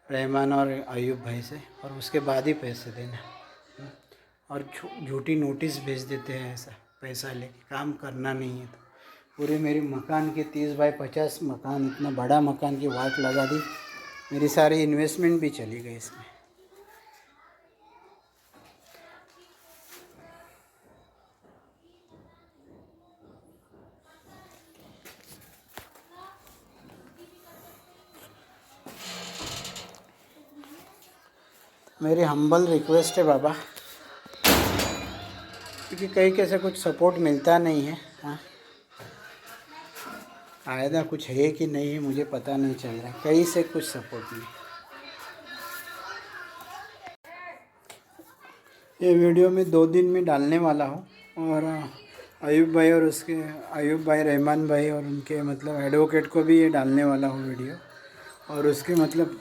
रहमान और अयूब भाई से, और उसके बाद ही पैसे देना। और झूठी नोटिस भेज देते हैं ऐसा पैसा लेके, काम करना नहीं है तो। पूरे मेरी मकान की 30 बाई 50 मकान, इतना बड़ा मकान की वाट लगा दी, मेरी सारी इन्वेस्टमेंट भी चली गई इसमें। मेरी हम्बल रिक्वेस्ट है बाबा, क्योंकि कहीं कैसे कुछ सपोर्ट मिलता नहीं है। हाँ, कायदा कुछ है कि नहीं है मुझे पता नहीं चल रहा, कहीं से कुछ सपोर्ट नहीं। ये वीडियो मैं 2 दिन में डालने वाला हूँ, और अयूब भाई और उसके अयूब भाई रहमान भाई और उनके मतलब एडवोकेट को भी ये डालने वाला हूँ वीडियो, और उसके मतलब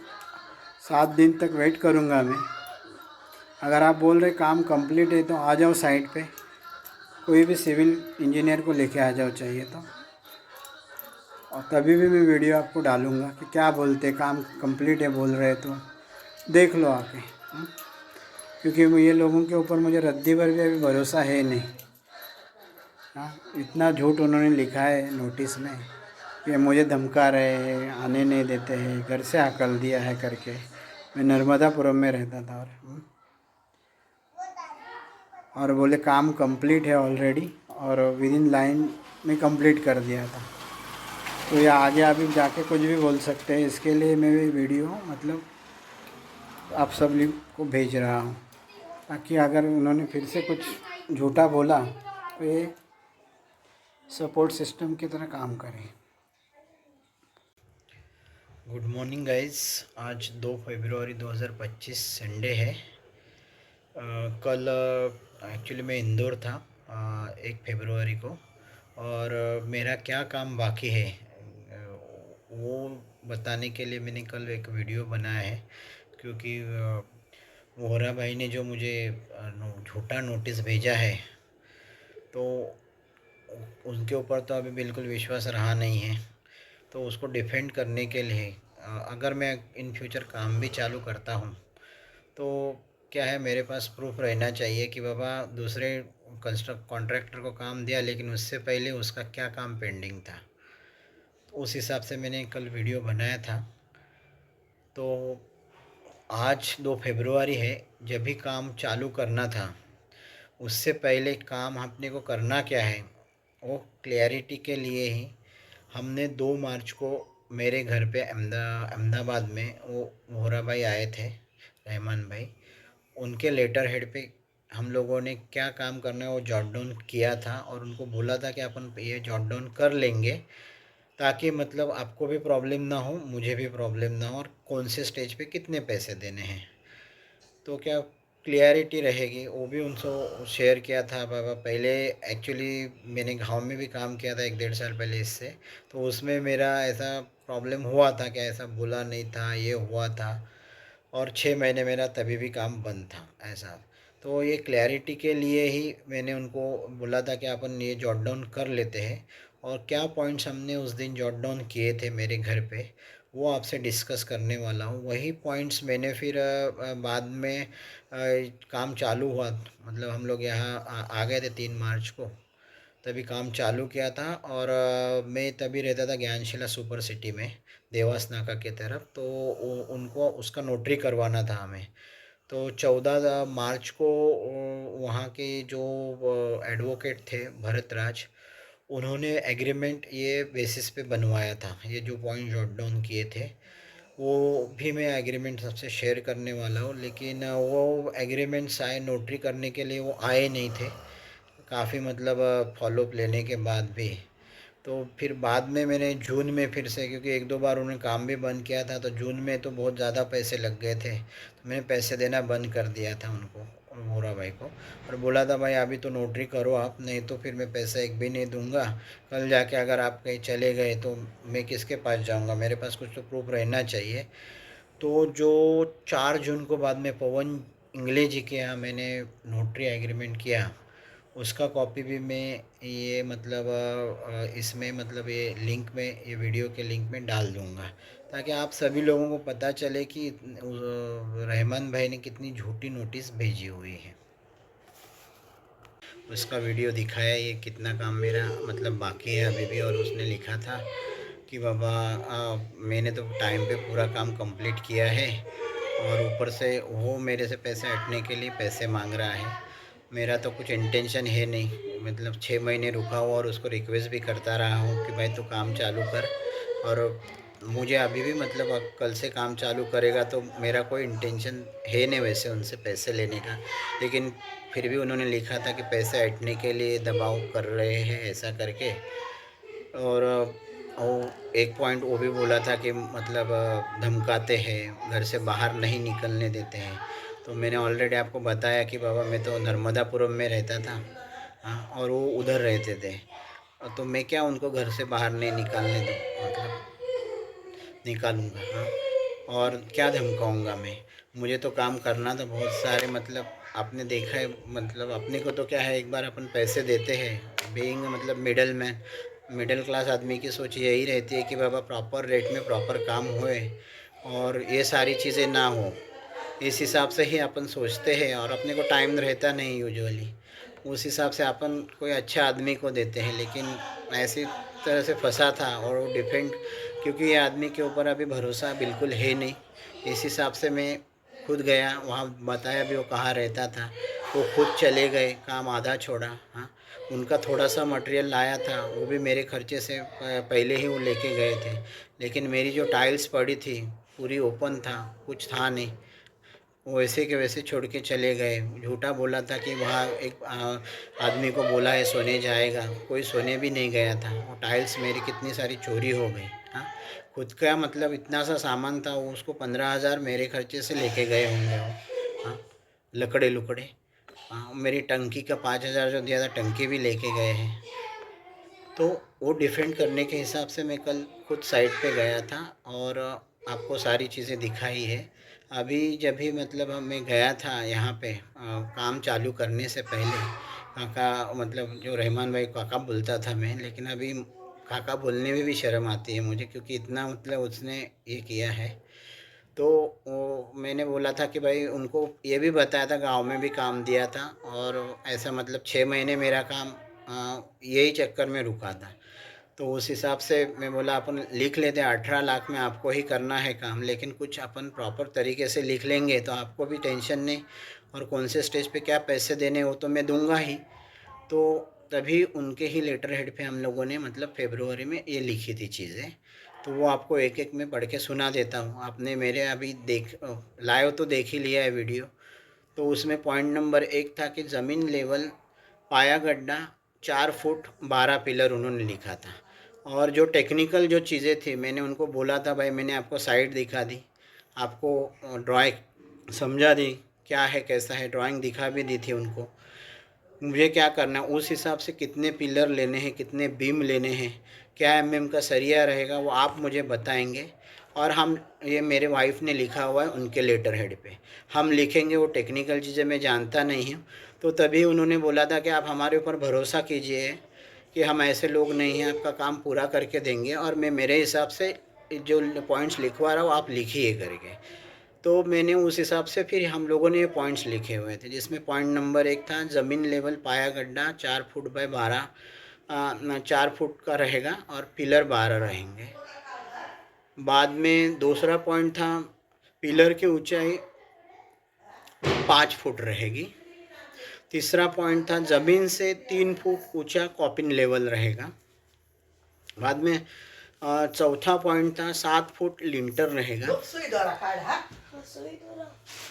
7 दिन तक वेट करूँगा मैं। अगर आप बोल रहे काम कंप्लीट है तो आ जाओ साइट पे, कोई भी सिविल इंजीनियर को लेके आ जाओ चाहिए तो, और तभी भी मैं वीडियो आपको डालूँगा कि क्या बोलते काम कंप्लीट है बोल रहे तो देख लो आके। क्योंकि ये लोगों के ऊपर मुझे रद्दी भर भी अभी भरोसा है नहीं। हाँ, इतना झूठ उन्होंने लिखा है नोटिस में कि मुझे धमका रहे हैं, आने नहीं देते हैं, घर से हकल दिया है करके। मैं नर्मदापुरम में रहता था, और बोले काम कंप्लीट है ऑलरेडी, और विद इन लाइन में कंप्लीट कर दिया था। तो ये आगे अभी जाके कुछ भी बोल सकते हैं, इसके लिए मैं भी वीडियो मतलब आप सब लोग को भेज रहा हूँ, ताकि अगर उन्होंने फिर से कुछ झूठा बोला तो ये सपोर्ट सिस्टम की तरह काम करें। गुड मॉर्निंग गाइस, आज 2 फरवरी 2025 संडे है। कल एक्चुअली मैं इंदौर था 1 फरवरी को, और मेरा क्या काम बाकी है वो बताने के लिए मैंने कल एक वीडियो बनाया है। क्योंकि वोहरा भाई ने जो मुझे झूठा नोटिस भेजा है, तो उनके ऊपर तो अभी बिल्कुल विश्वास रहा नहीं है। तो उसको डिफेंड करने के लिए अगर मैं इन फ्यूचर काम भी चालू करता हूँ, तो क्या है, मेरे पास प्रूफ रहना चाहिए कि बाबा दूसरे कॉन्ट्रैक्टर को काम दिया, लेकिन उससे पहले उसका क्या काम पेंडिंग था। तो उस हिसाब से मैंने कल वीडियो बनाया था। तो आज 2 फरवरी है, जब भी काम चालू करना था, उससे पहले काम अपने को करना क्या है, वो क्लैरिटी के लिए ही हमने 2 मार्च को मेरे घर पे अहमदाबाद में वो वोहरा भाई आए थे, रहमान भाई। उनके लेटर हेड पे हम लोगों ने क्या काम करना है वो जॉट डाउन किया था, और उनको बोला था कि अपन ये जॉट डाउन कर लेंगे, ताकि मतलब आपको भी प्रॉब्लम ना हो, मुझे भी प्रॉब्लम ना हो, और कौन से स्टेज पे कितने पैसे देने हैं, तो क्या क्लियरिटी रहेगी। वो भी उनको शेयर किया था बाबा। पहले एक्चुअली मैंने गाँव में भी काम किया था 1-1.5 साल पहले इससे, तो उसमें मेरा ऐसा प्रॉब्लम हुआ था कि ऐसा बोला नहीं था, ये हुआ था, और 6 महीने मेरा तभी भी काम बंद था ऐसा। तो ये क्लैरिटी के लिए ही मैंने उनको बोला था कि अपन ये जॉट डाउन कर लेते हैं, और क्या पॉइंट्स हमने उस दिन जॉट डाउन किए थे मेरे घर पे, वो आपसे डिस्कस करने वाला हूँ। वही पॉइंट्स मैंने फिर बाद में काम चालू हुआ, मतलब हम लोग यहाँ आ गए थे 3 मार्च को, तभी काम चालू किया था। और मैं तभी रहता था ज्ञानशिला सुपर सिटी में, देवास नाका की तरफ। तो उनको उसका नोटरी करवाना था हमें। तो 14 मार्च को वहाँ के जो एडवोकेट थे भरत राज, उन्होंने एग्रीमेंट ये बेसिस पे बनवाया था। ये जो पॉइंट जॉट डाउन किए थे, वो भी मैं एग्रीमेंट सबसे शेयर करने वाला हूँ। लेकिन वो एग्रीमेंट्स आए नोटरी करने के लिए, वो आए नहीं थे काफ़ी, मतलब फॉलोअप लेने के बाद भी। तो फिर बाद में मैंने जून में फिर से, क्योंकि 1-2 बार उन्होंने काम भी बंद किया था, तो जून में तो बहुत ज़्यादा पैसे लग गए थे, तो मैंने पैसे देना बंद कर दिया था उनको, वोहरा भाई को, और बोला था भाई अभी तो नोटरी करो आप, नहीं तो फिर मैं पैसा एक भी नहीं दूंगा। कल जाके अगर आप कहीं चले गए तो मैं किसके पास जाऊंगा, मेरे पास कुछ तो प्रूफ रहना चाहिए। तो जो 4 जून को बाद में पवन इंगले जी के यहाँ मैंने नोटरी एग्रीमेंट किया, उसका कॉपी भी मैं ये मतलब इसमें, मतलब ये लिंक में, ये वीडियो के लिंक में डाल दूँगा, ताकि आप सभी लोगों को पता चले कि रहमान भाई ने कितनी झूठी नोटिस भेजी हुई है। उसका वीडियो दिखाया ये कितना काम मेरा मतलब बाकी है अभी भी, और उसने लिखा था कि बाबा मैंने तो टाइम पे पूरा काम कंप्लीट किया है, और ऊपर से वो मेरे से पैसे हटने के लिए पैसे मांग रहा है। मेरा तो कुछ इंटेंशन है नहीं, मतलब 6 महीने रुका हुआ, और उसको रिक्वेस्ट भी करता रहा हूँ कि भाई तू काम चालू कर, और मुझे अभी भी मतलब अब कल से काम चालू करेगा, तो मेरा कोई इंटेंशन है नहीं वैसे उनसे पैसे लेने का। लेकिन फिर भी उन्होंने लिखा था कि पैसे हटने के लिए दबाव कर रहे हैं ऐसा करके। और वो एक पॉइंट वो भी बोला था कि मतलब धमकाते हैं, घर से बाहर नहीं निकलने देते हैं। तो मैंने ऑलरेडी आपको बताया कि बाबा मैं तो नर्मदापुरम में रहता था, हाँ, और वो उधर रहते थे, तो मैं क्या उनको घर से बाहर नहीं निकालने दूँ, मतलब निकालूंगा, हाँ, और क्या धमकाऊंगा मैं। मुझे तो काम करना था बहुत सारे, मतलब आपने देखा है, मतलब अपने को तो क्या है, एक बार अपन पैसे देते हैं बीइंग मतलब मिडल मैन, मिडिल क्लास आदमी की सोच यही रहती है कि बाबा प्रॉपर रेट में प्रॉपर काम होए, और ये सारी चीज़ें ना हो, इस हिसाब से ही अपन सोचते हैं। और अपने को टाइम रहता नहीं यूजुअली, उस हिसाब से अपन कोई अच्छे आदमी को देते हैं, लेकिन ऐसी तरह से फंसा था, और वो डिफेंड, क्योंकि ये आदमी के ऊपर अभी भरोसा बिल्कुल है नहीं, इस हिसाब से मैं खुद गया वहाँ, बताया भी वो कहाँ रहता था, वो खुद चले गए, काम आधा छोड़ा, हाँ। उनका थोड़ा सा मटेरियल लाया था, वो भी मेरे खर्चे से पहले ही वो लेके गए थे, लेकिन मेरी जो टाइल्स पड़ी थी पूरी ओपन था, कुछ था नहीं, वो वैसे के वैसे छोड़ के चले गए। झूठा बोला था कि वहाँ एक आदमी को बोला है सोने जाएगा, कोई सोने भी नहीं गया था। वो टाइल्स मेरी कितनी सारी चोरी हो गई, हाँ। खुद का मतलब इतना सा सामान था, वो उसको 15,000 मेरे खर्चे से लेके गए होंगे वो, हाँ, लकड़े लुकड़े, हाँ। मेरी टंकी का 5,000 जो दिया था, टंकी भी लेके गए हैं। तो वो डिफेंड करने के हिसाब से मैं कल खुद साइट पे गया था, और आपको सारी चीज़ें दिखाई है। अभी जब भी मतलब मैं गया था यहाँ पे काम चालू करने से पहले काका मतलब जो रहमान भाई काका बोलता था मैं, लेकिन अभी काका बोलने में भी शर्म आती है मुझे, क्योंकि इतना मतलब उसने ये किया है। तो मैंने बोला था कि भाई उनको ये भी बताया था, गांव में भी काम दिया था, और ऐसा मतलब 6 महीने मेरा काम यही चक्कर में रुका था। तो उस हिसाब से मैं बोला अपन लिख लेते हैं, 18 लाख में आपको ही करना है काम, लेकिन कुछ अपन प्रॉपर तरीके से लिख लेंगे तो आपको भी टेंशन नहीं, और कौन से स्टेज पे क्या पैसे देने वो तो मैं दूंगा ही। तो तभी उनके ही लेटर हेड पे हम लोगों ने मतलब फरवरी में ये लिखी थी चीज़ें। तो वो आपको एक एक में पढ़ के सुना देता हूँ। आपने मेरे अभी लाइव तो देख ही लिया है वीडियो। तो उसमें पॉइंट नंबर 1 था कि ज़मीन लेवल पाया गड्ढा 4 फुट 12 पिलर उन्होंने लिखा था। और जो टेक्निकल जो चीज़ें थी मैंने उनको बोला था, भाई मैंने आपको साइट दिखा दी, आपको ड्राइंग समझा दी क्या है कैसा है, ड्राइंग दिखा भी दी थी उनको। मुझे क्या करना है उस हिसाब से, कितने पिलर लेने हैं, कितने बीम लेने हैं, क्या एमएम का सरिया रहेगा वो आप मुझे बताएंगे। और हम ये मेरे वाइफ ने लिखा हुआ है उनके लेटर हेड पे, हम लिखेंगे। वो टेक्निकल चीज़ें मैं जानता नहीं हूँ। तो तभी उन्होंने बोला था कि आप हमारे ऊपर भरोसा कीजिए कि हम ऐसे लोग नहीं हैं, आपका काम पूरा करके देंगे, और मैं मेरे हिसाब से जो पॉइंट्स लिखवा रहा हूँ आप लिखिए करके। तो मैंने उस हिसाब से फिर हम लोगों ने ये पॉइंट्स लिखे हुए थे, जिसमें पॉइंट नंबर 1 था ज़मीन लेवल पाया गड्ढा 4 फुट बाय 12 4 फुट का रहेगा, और पिलर 12 रहेंगे। बाद में दूसरा पॉइंट था पिलर की ऊंचाई 5 फुट रहेगी। तीसरा पॉइंट था ज़मीन से 3 फुट ऊंचा कॉपिन लेवल रहेगा। बाद में चौथा पॉइंट था 7 फुट लिंटर रहेगा।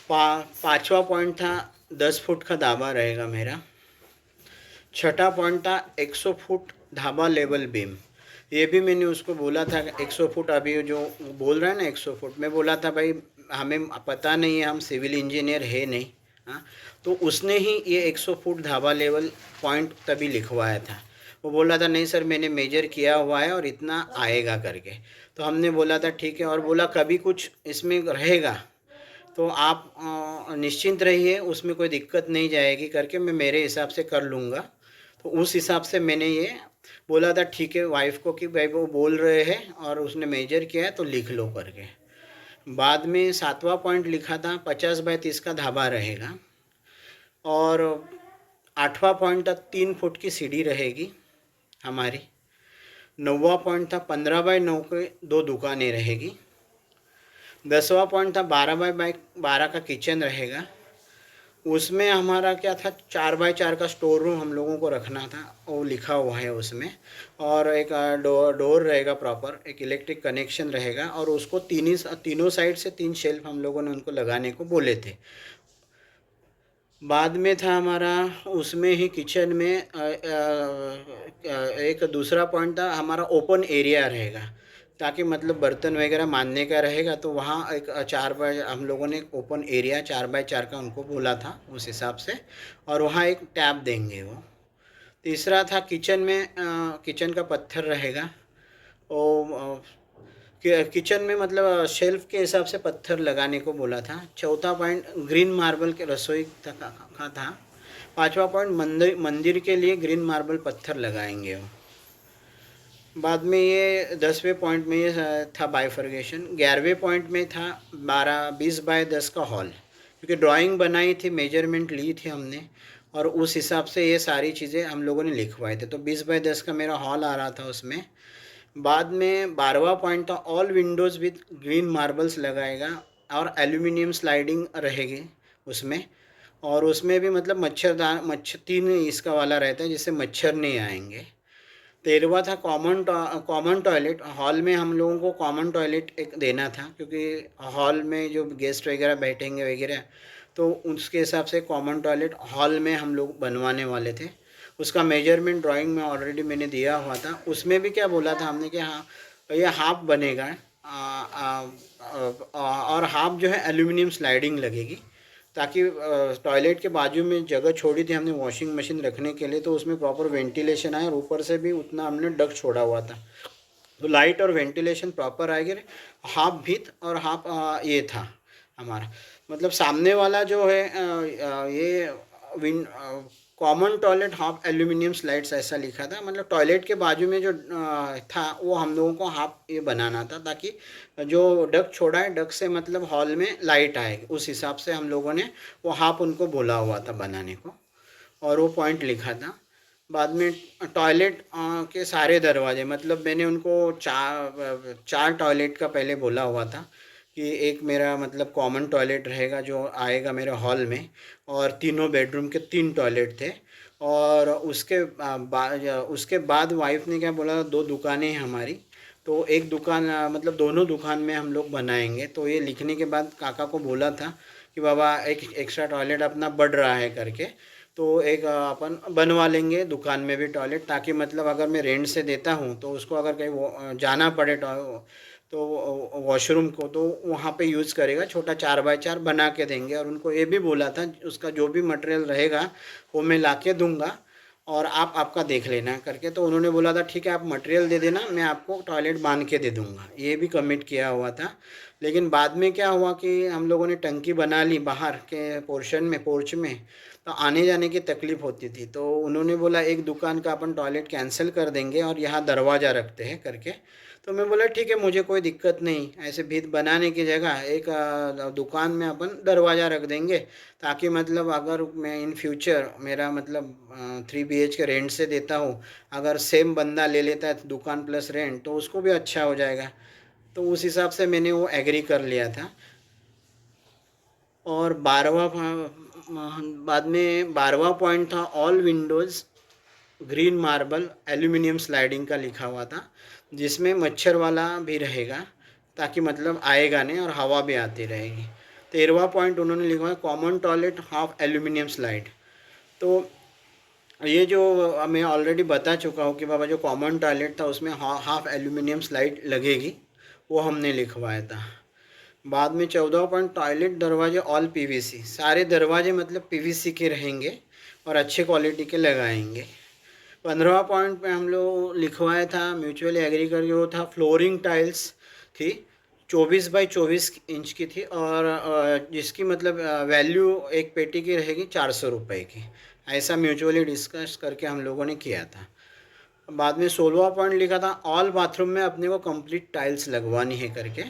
पाँचवा पॉइंट था 10 फुट का धाबा रहेगा मेरा। छठा पॉइंट था 100 फुट धाबा लेवल बीम। ये भी मैंने उसको बोला था 100 फुट, अभी जो बोल रहा है ना 100 फुट, मैं बोला था भाई हमें पता नहीं है, हम सिविल इंजीनियर है नहीं। हाँ, तो उसने ही ये 100 फुट धाबा लेवल पॉइंट तभी लिखवाया था। वो बोला था नहीं सर मैंने मेजर किया हुआ है और इतना आएगा करके। तो हमने बोला था ठीक है, और बोला कभी कुछ इसमें रहेगा तो आप निश्चिंत रहिए, उसमें कोई दिक्कत नहीं जाएगी करके, मैं मेरे हिसाब से कर लूँगा। तो उस हिसाब से मैंने ये बोला था ठीक है वाइफ को कि भाई वो बोल रहे हैं और उसने मेजर किया है तो लिख लो करके। बाद में 7वां पॉइंट लिखा था 50 बाय 30 का धाबा रहेगा। और 8वां पॉइंट था 3 फुट की सीढ़ी रहेगी हमारी। 9वां पॉइंट था 15 बाय 9 के 2 दुकानें रहेगी। 10वां पॉइंट था 12 बाय 12 का किचन रहेगा। उसमें हमारा क्या था 4 बाय 4 का स्टोर रूम हम लोगों को रखना था, वो लिखा हुआ है उसमें। और एक डोर रहेगा प्रॉपर, एक इलेक्ट्रिक कनेक्शन रहेगा, और उसको तीनों साइड से 3 शेल्फ हम लोगों ने उनको लगाने को बोले थे। बाद में था हमारा उसमें ही किचन में एक दूसरा पॉइंट था हमारा ओपन एरिया रहेगा, ताकि मतलब बर्तन वगैरह मानने का रहेगा। तो वहाँ एक 4 बाय हम लोगों ने ओपन एरिया 4 बाय 4 का उनको बोला था उस हिसाब से, और वहाँ एक टैप देंगे वो। तीसरा था किचन में किचन का पत्थर रहेगा, वो किचन में मतलब शेल्फ के हिसाब से पत्थर लगाने को बोला था। चौथा पॉइंट ग्रीन मार्बल के रसोई का था। 5वां पॉइंट मंदिर के लिए ग्रीन मार्बल पत्थर लगाएंगे वो। बाद में ये 10वें पॉइंट में ये था बाइफर्गेशन। 11वें पॉइंट में था 20 बाय 10 का हॉल, क्योंकि ड्राइंग बनाई थी, मेजरमेंट ली थी हमने, और उस हिसाब से ये सारी चीज़ें हम लोगों ने लिखवाए थे। तो 20 बाय 10 का मेरा हॉल आ रहा था उसमें। बाद में 12वां पॉइंट था all Windows with green marbles लगाएगा, और एल्यूमिनियम स्लाइडिंग रहेगी उसमें। और उसमें भी मतलब मच्छर 3 इसका वाला रहता है जिससे मच्छर नहीं आएंगे। 13वां था कॉमन टॉयलेट। हॉल में हम लोगों को कॉमन टॉयलेट एक देना था, क्योंकि हॉल में जो गेस्ट वगैरह बैठेंगे वगैरह, तो उसके हिसाब से कॉमन टॉयलेट हॉल में हम लोग बनवाने वाले थे। उसका मेजरमेंट ड्राइंग में ऑलरेडी मैंने दिया हुआ था। उसमें भी क्या बोला था हमने कि हाँ ये हाफ बनेगा, और हाफ जो है एल्यूमिनियम स्लाइडिंग लगेगी, ताकि टॉयलेट के बाजू में जगह छोड़ी थी हमने वॉशिंग मशीन रखने के लिए, तो उसमें प्रॉपर वेंटिलेशन आए, और ऊपर से भी उतना हमने डक्ट छोड़ा हुआ था, तो लाइट और वेंटिलेशन प्रॉपर आएगी। हाफ भीत और हाफ ये था हमारा मतलब सामने वाला जो है ये win common toilet half aluminium slides ऐसा लिखा था, मतलब टॉयलेट के बाजू में जो था वो हम लोगों को हाफ ये बनाना था, ताकि जो डक छोड़ा है डक से मतलब हॉल में लाइट आए, उस हिसाब से हम लोगों ने वो हाफ उनको बोला हुआ था बनाने को, और वो पॉइंट लिखा था। बाद में टॉयलेट के सारे दरवाजे, मतलब मैंने उनको चार टॉयलेट का पहले बोला हुआ था कि एक मेरा मतलब कॉमन टॉयलेट रहेगा जो आएगा मेरे हॉल में, और तीनों बेडरूम के 3 टॉयलेट थे। और उसके बाद वाइफ ने क्या बोला, 2 दुकानें हैं हमारी, तो एक दुकान मतलब दोनों दुकान में हम लोग बनाएंगे। तो ये लिखने के बाद काका को बोला था कि बाबा एक एक्स्ट्रा टॉयलेट अपना बढ़ रहा है करके, तो एक अपन बनवा लेंगे दुकान में भी टॉयलेट, ताकि मतलब अगर मैं रेंट से देता हूँ तो उसको अगर कहीं जाना पड़े तो वॉशरूम को, तो वहाँ पे यूज़ करेगा, छोटा 4x4 बना के देंगे। और उनको ये भी बोला था उसका जो भी मटेरियल रहेगा वो मैं ला के दूँगा और आप आपका देख लेना करके। तो उन्होंने बोला था ठीक है आप मटेरियल दे देना, मैं आपको टॉयलेट बांध के दे दूँगा, ये भी कमिट किया हुआ था। लेकिन बाद में क्या हुआ कि हम लोगों ने टंकी बना ली बाहर के पोर्शन में, पोर्च में, तो आने जाने की तकलीफ़ होती थी। तो उन्होंने बोला एक दुकान का अपन टॉयलेट कैंसिल कर देंगे और यहाँ दरवाज़ा रखते हैं करके। तो मैं बोला ठीक है मुझे कोई दिक्कत नहीं, ऐसे भीत बनाने की जगह एक दुकान में अपन दरवाज़ा रख देंगे, ताकि मतलब अगर मैं इन फ्यूचर मेरा मतलब 3 BHK रेंट से देता हूँ, अगर सेम बंदा ले लेता है दुकान प्लस रेंट, तो उसको भी अच्छा हो जाएगा। तो उस हिसाब से मैंने वो एग्री कर लिया था। और 12वां पॉइंट था all Windows green marble aluminium sliding का लिखा हुआ था, जिसमें मच्छर वाला भी रहेगा, ताकि मतलब आएगा नहीं और हवा भी आती रहेगी। 13वां पॉइंट उन्होंने लिखा है common toilet half aluminium slide. तो ये जो मैं ऑलरेडी बता चुका हूँ कि बाबा जो कॉमन टॉयलेट था उसमें हाफ एल्यूमिनियम स्लाइड लगेगी, वो हमने लिखवाया था। बाद में 14वां पॉइंट टॉयलेट दरवाजे ऑल PVC, सारे दरवाजे मतलब PVC के रहेंगे और अच्छे क्वालिटी के लगाएंगे। 15वां पॉइंट पे हम लोग लिखवाया था म्यूचुअली एग्री करके, वो था फ्लोरिंग टाइल्स थी 24x24 इंच की थी, और जिसकी मतलब वैल्यू एक पेटी की रहेगी 400 रुपये की, ऐसा म्यूचुअली डिस्कस करके हम लोगों ने किया था। बाद में 16वां पॉइंट लिखा था ऑल बाथरूम में अपने को कंप्लीट टाइल्स लगवानी है करके।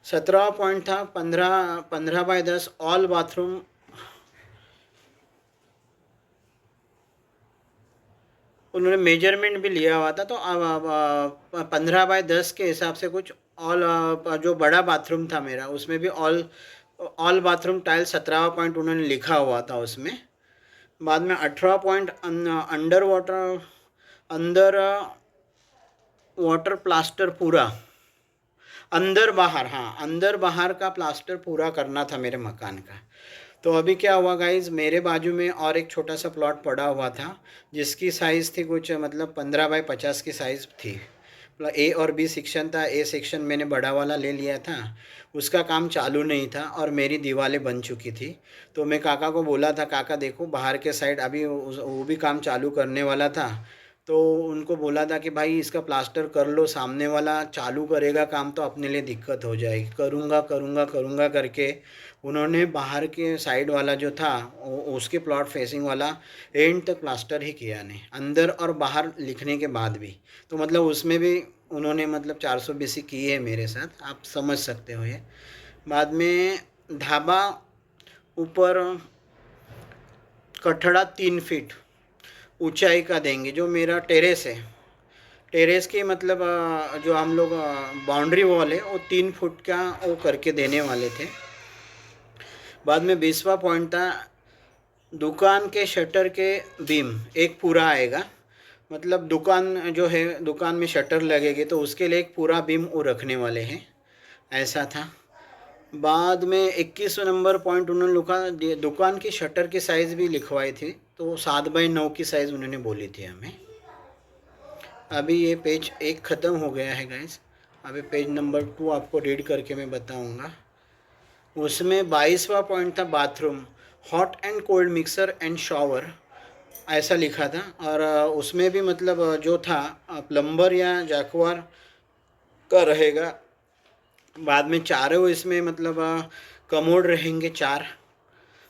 17वां पॉइंट था 15x10 ऑल बाथरूम, उन्होंने मेजरमेंट भी लिया हुआ था, तो 15x10 के हिसाब से कुछ ऑल जो बड़ा बाथरूम था मेरा उसमें भी ऑल बाथरूम टाइल 17वां पॉइंट उन्होंने लिखा हुआ था उसमें। बाद में 18वां पॉइंट अंडर वाटर प्लास्टर पूरा अंदर बाहर, हाँ अंदर बाहर का प्लास्टर पूरा करना था मेरे मकान का। तो अभी क्या हुआ गाइज, मेरे बाजू में और एक छोटा सा प्लॉट पड़ा हुआ था जिसकी साइज़ थी कुछ मतलब 15x50 की साइज़ थी। मतलब A और B सेक्शन था, A सेक्शन मैंने बड़ा वाला ले लिया था, उसका काम चालू नहीं था और मेरी दीवारें बन चुकी थी। तो मैं काका को बोला था काका देखो बाहर के साइड अभी वो भी काम चालू करने वाला था, तो उनको बोला था कि भाई इसका प्लास्टर कर लो, सामने वाला चालू करेगा काम तो अपने लिए दिक्कत हो जाएगी। करूँगा करूँगा करूँगा करके उन्होंने बाहर के साइड वाला जो था उसके प्लॉट फेसिंग वाला एंड तक प्लास्टर ही किया नहीं, अंदर और बाहर लिखने के बाद भी। तो मतलब उसमें भी उन्होंने मतलब 420 की है मेरे साथ, आप समझ सकते हो ये। बाद में ढाबा ऊपर कठड़ा 3 फीट ऊंचाई का देंगे, जो मेरा टेरेस है, टेरेस के मतलब जो हम लोग बाउंड्री वॉल है वो 3 फुट का वो करके देने वाले थे। बाद में 20वां पॉइंट था दुकान के शटर के बीम एक पूरा आएगा, मतलब दुकान जो है दुकान में शटर लगेगी तो उसके लिए एक पूरा बीम वो रखने वाले हैं, ऐसा था। बाद में 21 नंबर पॉइंट उन्होंने लिखा दुकान की शटर की साइज़ भी लिखवाई थी, तो 7x9 की साइज़ उन्होंने बोली थी हमें। अभी ये पेज 1 ख़त्म हो गया है गाइस, अभी पेज नंबर 2 आपको रीड करके मैं बताऊंगा। उसमें 22वां पॉइंट था bathroom hot and cold mixer and shower, ऐसा लिखा था। और उसमें भी मतलब जो था प्लम्बर या जैकवार का रहेगा। बाद में चारों इसमें मतलब कमोड रहेंगे 4,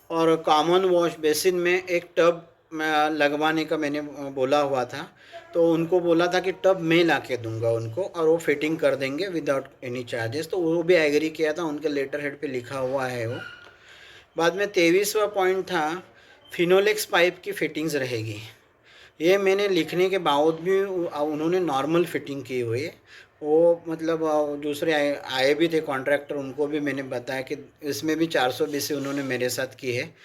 और कॉमन वॉश बेसिन में एक टब लगवाने का मैंने बोला हुआ था, तो उनको बोला था कि टब मैं ला के दूँगा उनको और वो फिटिंग कर देंगे विदाउट एनी चार्जेस, तो वो भी एग्री किया था, उनके लेटर हेड पे लिखा हुआ है वो। बाद में 23वां पॉइंट था फिनोलेक्स पाइप की फिटिंग्स रहेगी। ये मैंने लिखने के बाद भी उन्होंने नॉर्मल फिटिंग की हुई है। वो मतलब दूसरे आए भी थे कॉन्ट्रैक्टर, उनको भी मैंने बताया कि इसमें भी 420 से उन्होंने मेरे साथ की है।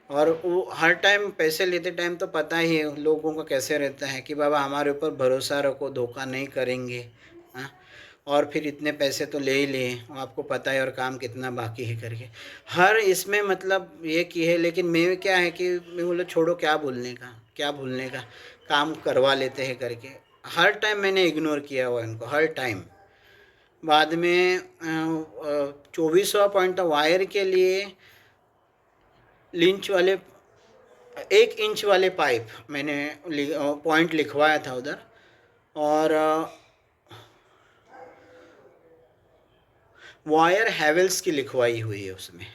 और वो हर टाइम पैसे लेते टाइम तो पता ही है लोगों का कैसे रहता है कि बाबा हमारे ऊपर भरोसा रखो, धोखा नहीं करेंगे, हाँ, और फिर इतने पैसे तो ले ही लिए, आपको पता है और काम कितना बाकी है करके हर इसमें मतलब ये की है। लेकिन मैं क्या है कि मैं बोला छोड़ो, क्या भूलने का, काम करवा लेते हैं करके हर टाइम मैंने इग्नोर किया हुआ इनको, हर टाइम। बाद में 24वां पॉइंट था वायर के लिए लिंच वाले 1 इंच वाले पाइप मैंने पॉइंट लिखवाया था उधर, और वायर हैवेल्स की लिखवाई हुई है उसमें।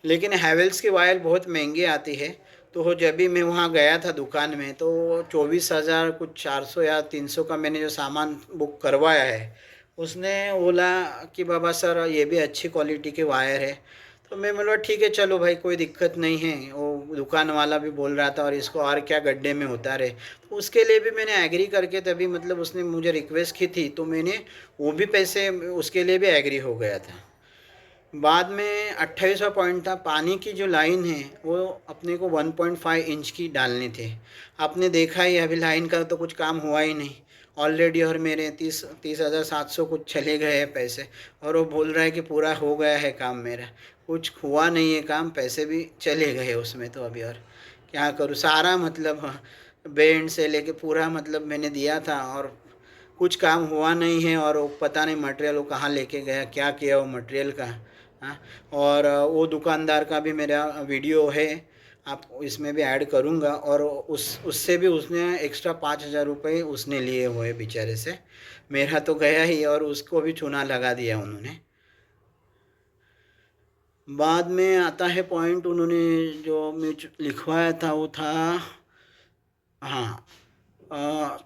लेकिन हैवेल्स की वायर बहुत महंगी आती है, तो जब भी मैं वहाँ गया था दुकान में तो 24,000 कुछ 400 या 300 का मैंने जो सामान बुक करवाया है, उसने बोला कि बाबा सर ये भी अच्छी क्वालिटी के वायर है। तो मैं बोला ठीक है चलो भाई, कोई दिक्कत नहीं है। वो दुकान वाला भी बोल रहा था और इसको और क्या गड्ढे में उतारे, तो उसके लिए भी मैंने एग्री करके तभी मतलब उसने मुझे रिक्वेस्ट की थी, तो मैंने वो भी पैसे उसके लिए भी एग्री हो गया था। बाद में 28वां पॉइंट था पानी की जो लाइन है वो अपने को 1.5 इंच की डालनी थी। आपने देखा ही अभी लाइन का तो कुछ काम हुआ ही नहीं ऑलरेडी, और मेरे 30,700 कुछ चले गए हैं पैसे, और वो बोल रहा है कि पूरा हो गया है काम मेरा। कुछ हुआ नहीं है काम, पैसे भी चले गए उसमें। तो अभी और क्या करूँ, सारा मतलब बेंड से लेके पूरा मतलब मैंने दिया था और कुछ काम हुआ नहीं है। और वो पता नहीं मटेरियल वो कहाँ लेके गया, क्या किया वो मटेरियल का, हाँ। और वो दुकानदार का भी मेरा वीडियो है, आप इसमें भी ऐड करूँगा। और उससे भी उसने एक्स्ट्रा 5,000 रुपये उसने लिए हुए बेचारे से, मेरा तो गया ही और उसको भी चूना लगा दिया उन्होंने। बाद में आता है पॉइंट उन्होंने जो मैं लिखवाया था वो था, हाँ,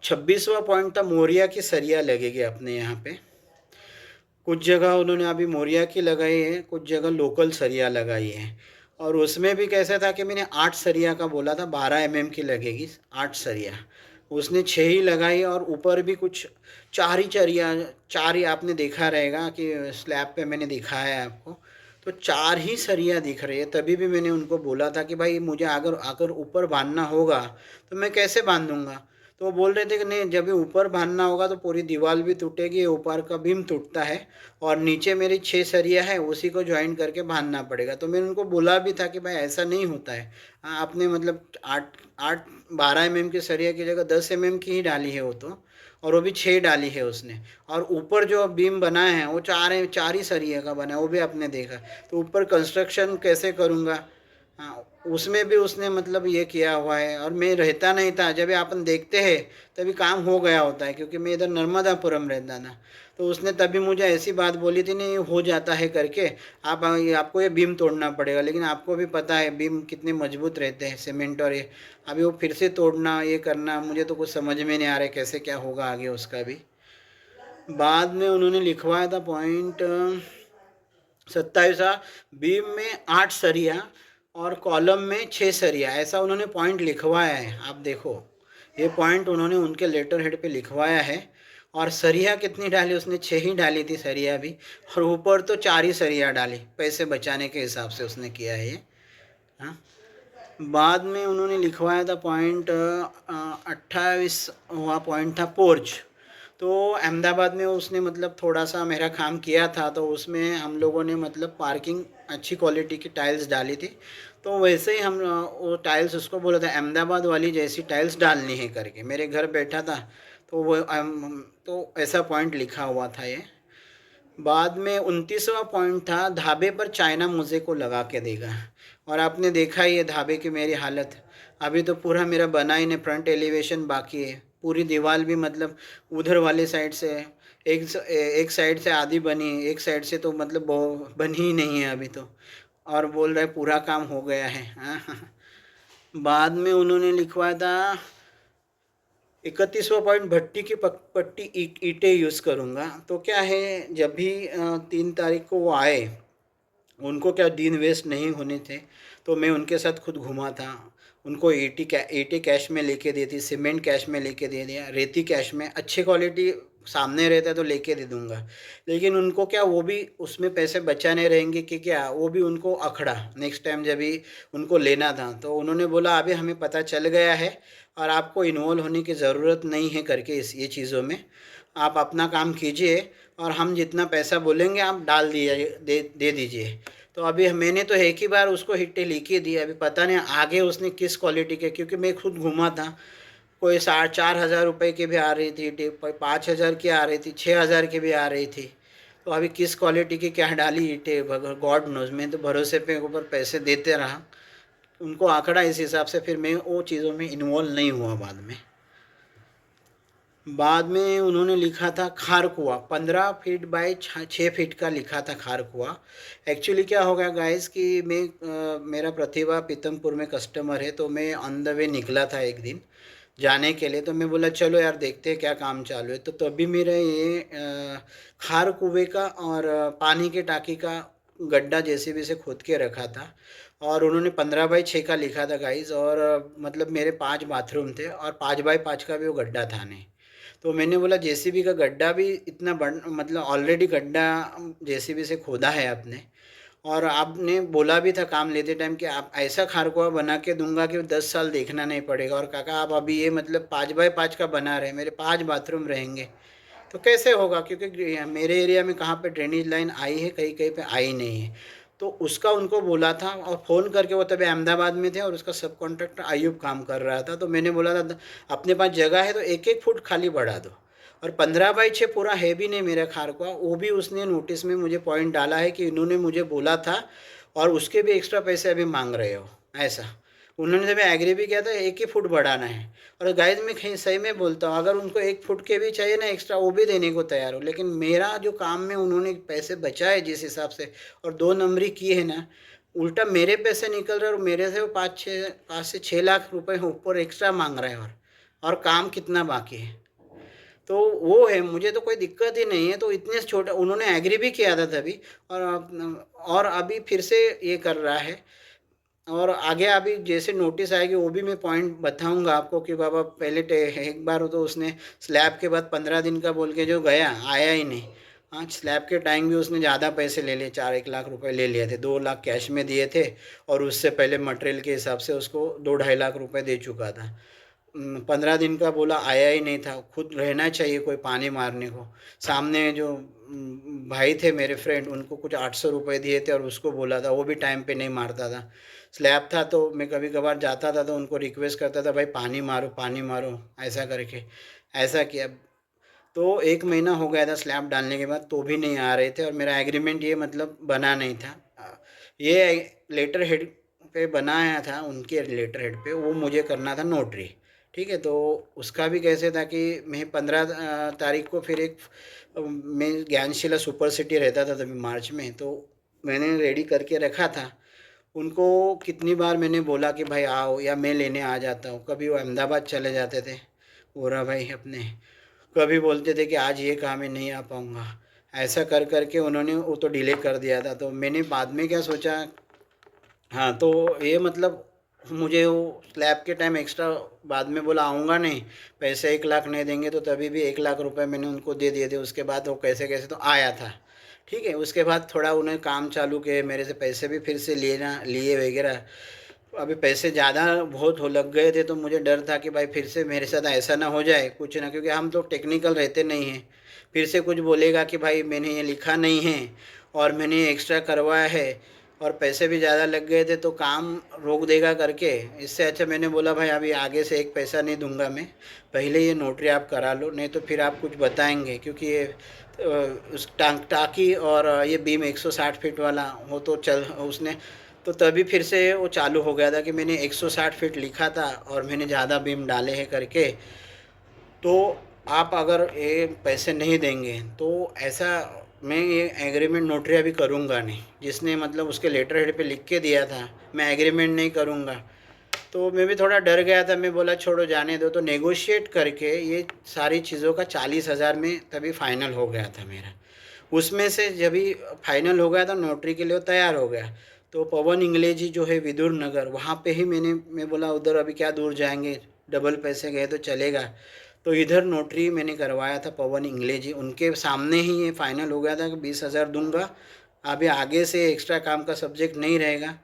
26वां पॉइंट था मोरिया की सरिया लगेगी अपने यहाँ पे। कुछ जगह उन्होंने अभी मोरिया की लगाई है, कुछ जगह लोकल सरिया लगाई है। और उसमें भी कैसा था कि मैंने 8 सरिया का बोला था, 12 mm की लगेगी 8 सरिया, उसने 6 ही लगाई। और ऊपर भी कुछ 4 ही आपने देखा रहेगा कि स्लैब पे मैंने दिखाया है आपको, तो 4 ही सरिया दिख रही है। तभी भी मैंने उनको बोला था कि भाई मुझे अगर ऊपर बांधना होगा तो मैं कैसे बांधूंगा। तो वो बोल रहे थे कि नहीं, जब भी ऊपर बांधना होगा तो पूरी दीवार भी टूटेगी, ऊपर का बीम टूटता है, और नीचे मेरी 6 सरिया है उसी को ज्वाइन करके बांधना पड़ेगा। तो मैंने उनको बोला भी था कि भाई ऐसा नहीं होता है, आपने मतलब 12 mm की सरिया की जगह 10 mm की ही डाली है वो तो, और वो भी 6 डाली है उसने। और ऊपर जो बीम बनाए हैं वो 4 ही सरिया का बना है, वो भी आपने देखा। तो ऊपर कंस्ट्रक्शन कैसे करूँगा, हाँ, उसमें भी उसने मतलब ये किया हुआ है। और मैं रहता नहीं था, जब अपन देखते हैं तभी काम हो गया होता है, क्योंकि मैं इधर नर्मदापुरम रहता था। तो उसने तभी मुझे ऐसी बात बोली थी, नहीं हो जाता है करके, आपको ये बीम तोड़ना पड़ेगा। लेकिन आपको भी पता है बीम कितने मजबूत रहते हैं सीमेंट, और ये अभी वो फिर से तोड़ना ये करना, मुझे तो कुछ समझ में नहीं आ रहा है कैसे क्या होगा आगे उसका भी। बाद में उन्होंने लिखवाया था पॉइंट 27 बीम में 8 सरिया और कॉलम में 6 सरिया, ऐसा उन्होंने पॉइंट लिखवाया है। आप देखो ये पॉइंट उन्होंने उनके लेटर हेड पे लिखवाया है। और सरिया कितनी डाली उसने, 6 ही डाली थी सरिया भी, और ऊपर तो 4 ही सरिया डाली, पैसे बचाने के हिसाब से उसने किया है ये, हाँ। बाद में उन्होंने लिखवाया था पॉइंट 28वां पॉइंट था पोर्च। तो अहमदाबाद में उसने मतलब थोड़ा सा मेरा काम किया था, तो उसमें हम लोगों ने मतलब पार्किंग अच्छी क्वालिटी की टाइल्स डाली थी। तो वैसे ही हम वो टाइल्स उसको बोला था अहमदाबाद वाली जैसी टाइल्स डालनी है करके, मेरे घर बैठा था तो वो तो ऐसा पॉइंट लिखा हुआ था ये। बाद में 29वां पॉइंट था ढाबे पर चाइना मुझे को लगा के देगा। और आपने देखा ही है ढाबे की मेरी हालत, अभी तो पूरा मेरा बना ही नहीं, फ्रंट एलिवेशन बाकी है, पूरी दीवार भी मतलब उधर वाले साइड से एक साइड से आधी बनी, एक साइड से तो मतलब बनी ही नहीं है अभी तो, और बोल रहे पूरा काम हो गया है। हाँ। बाद में उन्होंने लिखवाया था 31वां पॉइंट, भट्टी की पट्टी ईंटें यूज़ करूँगा। तो क्या है, जब भी 3 तारीख को वो आए, उनको क्या दिन वेस्ट नहीं होने थे, तो मैं उनके साथ खुद घूमा था। उनको ईंटें कैश में लेके दी थी, सीमेंट कैश में लेके दे दिया, रेती कैश में। अच्छी क्वालिटी सामने रहता तो लेके दे दूंगा, लेकिन उनको क्या, वो भी उसमें पैसे बचाने रहेंगे कि क्या, वो भी उनको अखड़ा नेक्स्ट टाइम जब भी उनको लेना था। तो उन्होंने बोला अभी हमें पता चल गया है और आपको इन्वॉल्व होने की ज़रूरत नहीं है करके ये चीज़ों में, आप अपना काम कीजिए और हम जितना पैसा बोलेंगे आप डाल दे दीजिए। तो अभी मैंने तो एक ही बार उसको हिट्टे लिख ही दी, अभी पता नहीं आगे उसने किस क्वालिटी के, क्योंकि मैं खुद घूमा था। कोई 4,500 रुपये की भी आ रही थी टेप, 5,000 की आ रही थी, 6,000 की भी आ रही थी। तो अभी किस क्वालिटी की क्या डाली ईंटें, गॉड नोज। मैं तो भरोसे पे ऊपर पैसे देते रहा, उनको आंकड़ा इस हिसाब से, फिर मैं वो चीज़ों में इन्वॉल्व नहीं हुआ। बाद में उन्होंने लिखा था खार कुआँ, 15 फीट बाय 6 फीट का लिखा था खार कुआँ। एक्चुअली क्या हो गया गाइस कि मेरा प्रतिभा पीतमपुर में कस्टमर है, तो मैं ऑन द वे निकला था एक दिन जाने के लिए। तो मैं बोला चलो यार देखते हैं क्या काम चालू है। तो तभी मेरा ये खार कुएँ का और पानी के टाँकी का गड्ढा जेसीबी से खोद के रखा था, और उन्होंने 15 बाई 6 का लिखा था गाइस। और मतलब मेरे 5 बाथरूम थे और 5 बाई 5 का भी वो गड्ढा था नहीं। तो मैंने बोला जेसीबी का गड्ढा भी इतना बड़, मतलब ऑलरेडी गड्ढा जेसीबी से खोदा है आपने, और आपने बोला भी था काम लेते टाइम कि आप ऐसा खारकुआ बना के दूंगा कि 10 साल देखना नहीं पड़ेगा। और काका आप अभी ये मतलब 5 बाई 5 का बना रहे, मेरे 5 बाथरूम रहेंगे तो कैसे होगा, क्योंकि मेरे एरिया में कहाँ पे ड्रेनेज लाइन आई है, कहीं कहीं पे आई नहीं है। तो उसका उनको बोला था, और फ़ोन करके, वो तभी अहमदाबाद में थे और उसका सब कॉन्ट्रैक्टर आयुब काम कर रहा था। तो मैंने बोला था अपने पास जगह है तो 1-1 फुट खाली बढ़ा दो। और 15 बाई 6 पूरा है भी नहीं मेरा खारकुआ, वो भी उसने नोटिस में मुझे पॉइंट डाला है कि इन्होंने मुझे बोला था और उसके भी एक्स्ट्रा पैसे अभी मांग रहे हो ऐसा। उन्होंने जब मैं एग्री भी किया था 1 ही फुट बढ़ाना है। और गाइस मैं कहीं सही में बोलता हूँ, अगर उनको 1 फुट के भी चाहिए ना एक्स्ट्रा, वो भी देने को तैयार हो। लेकिन मेरा जो काम में उन्होंने पैसे बचाए जिस हिसाब से, और 2 नंबरी किए है ना, उल्टा मेरे पैसे निकल रहे और मेरे से वो 5 से 6 लाख रुपए ऊपर एक्स्ट्रा मांग रहे हैं। और काम कितना बाकी है, तो वो है, मुझे तो कोई दिक्कत ही नहीं है। तो इतने छोटे उन्होंने एग्री भी किया था तभी, और अभी फिर से ये कर रहा है। और आगे अभी जैसे नोटिस आएगी वो भी मैं पॉइंट बताऊंगा आपको कि बाबा पहले एक बार तो उसने स्लैब के बाद 15 दिन का बोल के जो गया, आया ही नहीं। हाँ, स्लैब के टाइम भी उसने ज़्यादा पैसे ले लिए, 4-1 लाख रुपए ले लिए थे, 2 लाख कैश में दिए थे, और उससे पहले मटेरियल के हिसाब से उसको 2-2.5 लाख रुपए दे चुका था। 15 दिन का बोला, आया ही नहीं था। खुद रहना चाहिए कोई पानी मारने को। सामने जो भाई थे मेरे फ्रेंड, उनको कुछ 800 रुपये दिए थे और उसको बोला था, वो भी टाइम पे नहीं मारता था। स्लैब था तो मैं कभी कभार जाता था तो उनको रिक्वेस्ट करता था भाई पानी मारो ऐसा करके, ऐसा किया। तो 1 महीना हो गया था स्लैब डालने के बाद, तो भी नहीं आ रहे थे, और मेरा एग्रीमेंट ये मतलब बना नहीं था। ये लेटर हेड पे बनाया था, उनके लेटर हेड पे वो मुझे करना था नोटरी। ठीक है, तो उसका भी कैसे था कि मैं 15 तारीख को फिर मैं ज्ञानशिला सुपर सिटी रहता था तभी मार्च में, तो मैंने रेडी करके रखा था। उनको कितनी बार मैंने बोला कि भाई आओ, या मैं लेने आ जाता हूँ। कभी वो अहमदाबाद चले जाते थे पूरा भाई अपने, कभी बोलते थे कि आज ये काम है नहीं आ पाऊँगा। ऐसा कर करके उन्होंने वो तो डिले कर दिया था। तो मैंने बाद में क्या सोचा, हाँ तो ये मतलब मुझे वो स्लैब के टाइम एक्स्ट्रा बाद में बोला आऊँगा नहीं, पैसे 1 लाख नहीं देंगे, तो तभी भी 1 लाख रुपए मैंने उनको दे दिए थे। उसके बाद वो कैसे कैसे तो आया था। ठीक है, उसके बाद थोड़ा उन्हें काम चालू किए, मेरे से पैसे भी फिर से लिए वगैरह। अभी पैसे ज़्यादा बहुत हो लग गए थे, तो मुझे डर था कि भाई फिर से मेरे साथ ऐसा ना हो जाए कुछ ना, क्योंकि हम तो टेक्निकल रहते नहीं हैं। फिर से कुछ बोलेगा कि भाई मैंने ये लिखा नहीं है और मैंने एक्स्ट्रा करवाया है, और पैसे भी ज़्यादा लग गए थे, तो काम रोक देगा करके। इससे अच्छा मैंने बोला भाई अभी आगे से 1 पैसा नहीं दूंगा मैं, पहले ये नोटरी आप करा लो, नहीं तो फिर आप कुछ बताएंगे। क्योंकि ये उस टाँकी और ये बीम 160 फीट वाला वो तो चल उसने, तो तभी फिर से वो चालू हो गया था कि मैंने 160 फीट लिखा था और मैंने ज़्यादा बीम डाले हैं करके। तो आप अगर ये पैसे नहीं देंगे तो ऐसा मैं ये एग्रीमेंट नोटरी अभी करूँगा नहीं, जिसने मतलब उसके लेटर हेड पे लिख के दिया था मैं एग्रीमेंट नहीं करूँगा। तो मैं भी थोड़ा डर गया था, मैं बोला छोड़ो जाने दो। तो नेगोशिएट करके ये सारी चीज़ों का 40,000 में तभी फाइनल हो गया था मेरा। उसमें से जब भी फाइनल हो गया तो नोटरी के लिए वो तैयार हो गया। तो पवन इंग्लेजी जो है विदुर नगर, वहाँ पे ही मैं बोला उधर अभी क्या दूर जाएंगे, डबल पैसे गए तो चलेगा। तो इधर नोटरी मैंने करवाया था पवन इंग्लेजी, उनके सामने ही ये फाइनल हो गया था कि 20,000 दूंगा, अभी आगे से एक्स्ट्रा काम का सब्जेक्ट नहीं रहेगा,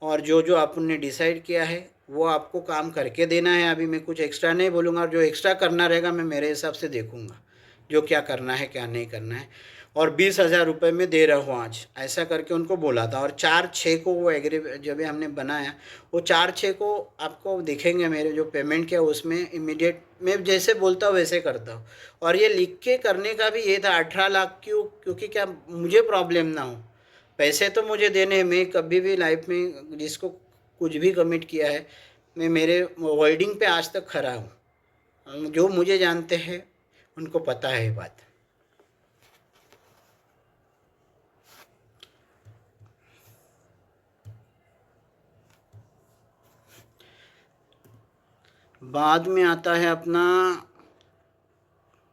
और जो जो आपने डिसाइड किया है वो आपको काम करके देना है। अभी मैं कुछ एक्स्ट्रा नहीं बोलूँगा, और जो एक्स्ट्रा करना रहेगा मैं मेरे हिसाब से देखूँगा जो क्या करना है क्या नहीं करना है। और 20,000 रुपये में दे रहा हूँ आज, ऐसा करके उनको बोला था। और 4/6 को वो एग्री जब हमने बनाया, वो 4/6 को आपको दिखेंगे मेरे जो पेमेंट किया उसमें इमीडिएट मैं जैसे बोलता हूँ वैसे करता हूँ। और ये लिख के करने का भी ये था 18 लाख क्यों, क्योंकि क्या मुझे प्रॉब्लम ना हो, पैसे तो मुझे देने हैं। मैं कभी भी लाइफ में जिसको कुछ भी कमिट किया है, मैं मेरे वर्डिंग पे आज तक खड़ा हूँ। जो मुझे जानते हैं उनको पता है ये बात। बाद में आता है अपना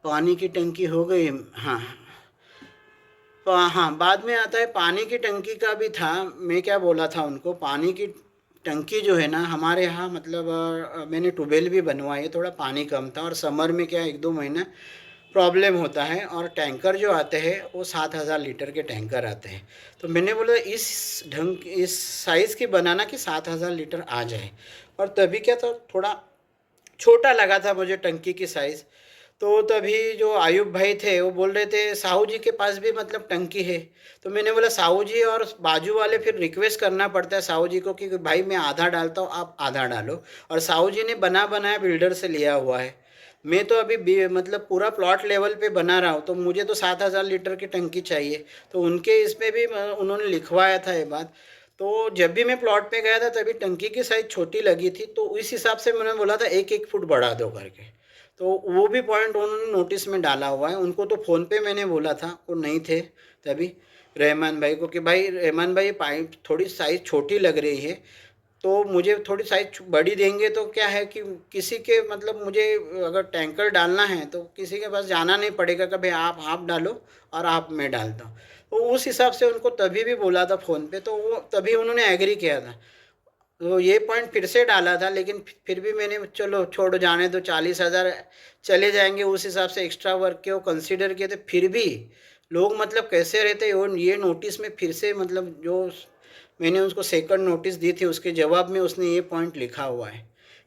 पानी की टंकी हो गई। हाँ हाँ, बाद में आता है पानी की टंकी का भी था। मैं क्या बोला था उनको, पानी की टंकी जो है ना हमारे यहाँ मतलब मैंने ट्यूबवेल भी बनवाई, थोड़ा पानी कम था और समर में क्या 1-2 महीना प्रॉब्लम होता है। और टैंकर जो आते हैं वो 7,000 लीटर के टैंकर आते हैं। तो मैंने बोला इस साइज़ की बनाना कि 7,000 लीटर आ जाए। और तभी क्या था, थोड़ा छोटा लगा था मुझे टंकी की साइज़। तो तभी जो आयुब भाई थे वो बोल रहे थे साहू जी के पास भी मतलब टंकी है। तो मैंने बोला साहू जी और बाजू वाले, फिर रिक्वेस्ट करना पड़ता है साहू जी को कि भाई मैं आधा डालता हूँ आप आधा डालो। और साहू जी ने बना बनाया बिल्डर से लिया हुआ है। मैं तो अभी मतलब पूरा प्लॉट लेवल पे बना रहा हूँ, तो मुझे तो 7,000 लीटर की टंकी चाहिए। तो उनके इसमें भी उन्होंने लिखवाया था ये बात। तो जब भी मैं प्लॉट पे गया था तभी टंकी की साइज़ छोटी लगी थी, तो इस हिसाब से मैंने बोला था 1-1 फुट बढ़ा दो करके। तो वो भी पॉइंट उन्होंने नोटिस में डाला हुआ है। उनको तो फ़ोन पे मैंने बोला था, वो नहीं थे तभी रहमान भाई को कि भाई रहमान भाई पाइप थोड़ी साइज़ छोटी लग रही है, तो मुझे थोड़ी साइज़ बड़ी देंगे तो क्या है कि किसी के मतलब मुझे अगर टैंकर डालना है तो किसी के पास जाना नहीं पड़ेगा कि भाई आप हाफ डालो और आप मैं डालता हूँ। तो उस हिसाब से उनको तभी भी बोला था फ़ोन पे, तो वो तभी उन्होंने एग्री किया था। तो ये पॉइंट फिर से डाला था, लेकिन फिर भी मैंने चलो छोड़ो जाने दो, 40,000 चले जाएंगे उस हिसाब से एक्स्ट्रा वर्क के वो कंसीडर किए थे। फिर भी लोग मतलब कैसे रहते और ये नोटिस में फिर से मतलब जो मैंने उसको सेकंड नोटिस दी थी उसके जवाब में उसने ये पॉइंट लिखा हुआ है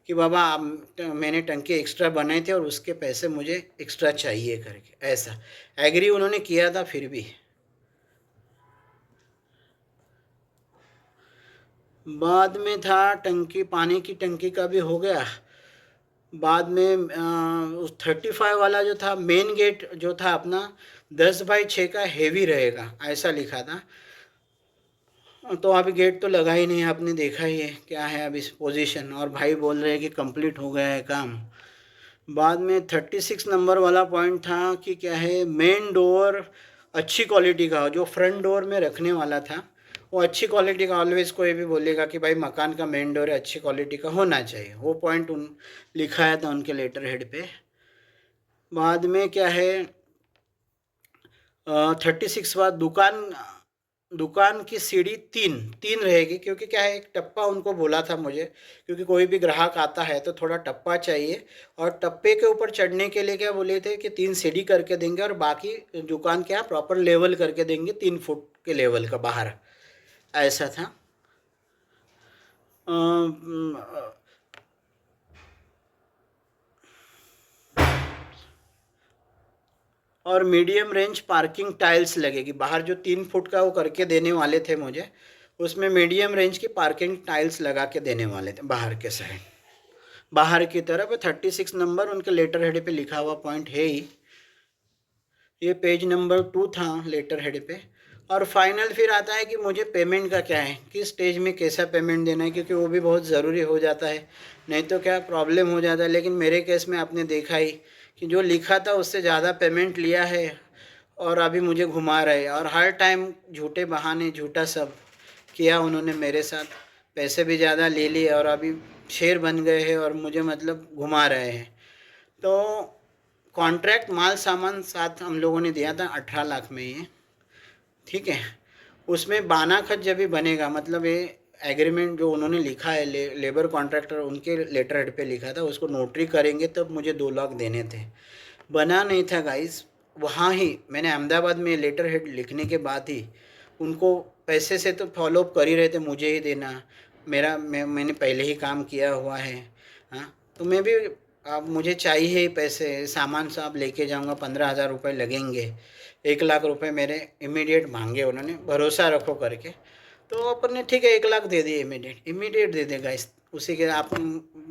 कि बाबा मैंने टंकी एक्स्ट्रा बनाई थी और उसके पैसे मुझे एक्स्ट्रा चाहिए करके, ऐसा एग्री उन्होंने किया था। फिर भी बाद में था टंकी, पानी की टंकी का भी हो गया। बाद में उस 35 वाला जो था मेन गेट जो था अपना 10/6 का हेवी रहेगा ऐसा लिखा था। तो अभी गेट तो लगा ही नहीं, आपने देखा ही है क्या है अभी पोजीशन। और भाई बोल रहे हैं कि कंप्लीट हो गया है काम। बाद में 36 नंबर वाला पॉइंट था कि क्या है मेन डोर अच्छी क्वालिटी का हो, जो फ्रंट डोर में रखने वाला था वो अच्छी क्वालिटी का। ऑलवेज कोई भी बोलेगा कि भाई मकान का मेन डोर अच्छी क्वालिटी का होना चाहिए, वो पॉइंट उन लिखाया था उनके लेटर हेड पे। बाद में क्या है 36 बाद दुकान की सीढ़ी तीन रहेगी, क्योंकि क्या है एक टप्पा उनको बोला था मुझे, क्योंकि कोई भी ग्राहक आता है तो थोड़ा टप्पा चाहिए। और टप्पे के ऊपर चढ़ने के लिए क्या बोले थे कि 3 सीढ़ी करके देंगे और बाकी दुकान क्या प्रॉपर लेवल करके देंगे 3 फुट के लेवल का बाहर, ऐसा था। और मीडियम रेंज पार्किंग टाइल्स लगेगी बाहर, जो 3 फुट का वो करके देने वाले थे मुझे, उसमें मीडियम रेंज की पार्किंग टाइल्स लगा के देने वाले थे बाहर के साइड, बाहर की तरफ। 36 नंबर उनके लेटर हेड पे लिखा हुआ पॉइंट है ही। ये पेज नंबर 2 था लेटर हेड पे। और फाइनल फिर आता है कि मुझे पेमेंट का क्या है, किस स्टेज में कैसा पेमेंट देना है, क्योंकि वो भी बहुत ज़रूरी हो जाता है, नहीं तो क्या प्रॉब्लम हो जाता है। लेकिन मेरे केस में आपने देखा ही कि जो लिखा था उससे ज़्यादा पेमेंट लिया है और अभी मुझे घुमा रहे, और हर टाइम झूठे बहाने झूठा सब किया उन्होंने मेरे साथ। पैसे भी ज़्यादा ले लिए और अभी शेर बन गए हैं और मुझे मतलब घुमा रहे हैं। तो कॉन्ट्रैक्ट माल सामान साथ हम लोगों ने दिया था 18 लाख में ये, ठीक है। उसमें बाना खत जब भी बनेगा, मतलब ये एग्रीमेंट जो उन्होंने लिखा है लेबर कॉन्ट्रैक्टर उनके लेटर हेड पे लिखा था, उसको नोटरी करेंगे तब मुझे 2 लाख देने थे। बना नहीं था गाइस, वहाँ ही मैंने अहमदाबाद में लेटर हेड लिखने के बाद ही उनको पैसे से तो फॉलोअप कर ही रहे थे, मुझे ही देना, मैंने पहले ही काम किया हुआ है। हाँ, तो मैं भी अब मुझे चाहिए ही पैसे, सामान सब लेके जाऊंगा, 15,000 रुपये लगेंगे, 1 लाख रुपए मेरे इमीडिएट मांगे उन्होंने, भरोसा रखो करके। तो अपन ने ठीक है 1 लाख दे दिए, इमीडिएट दे देगा इस उसी के। आप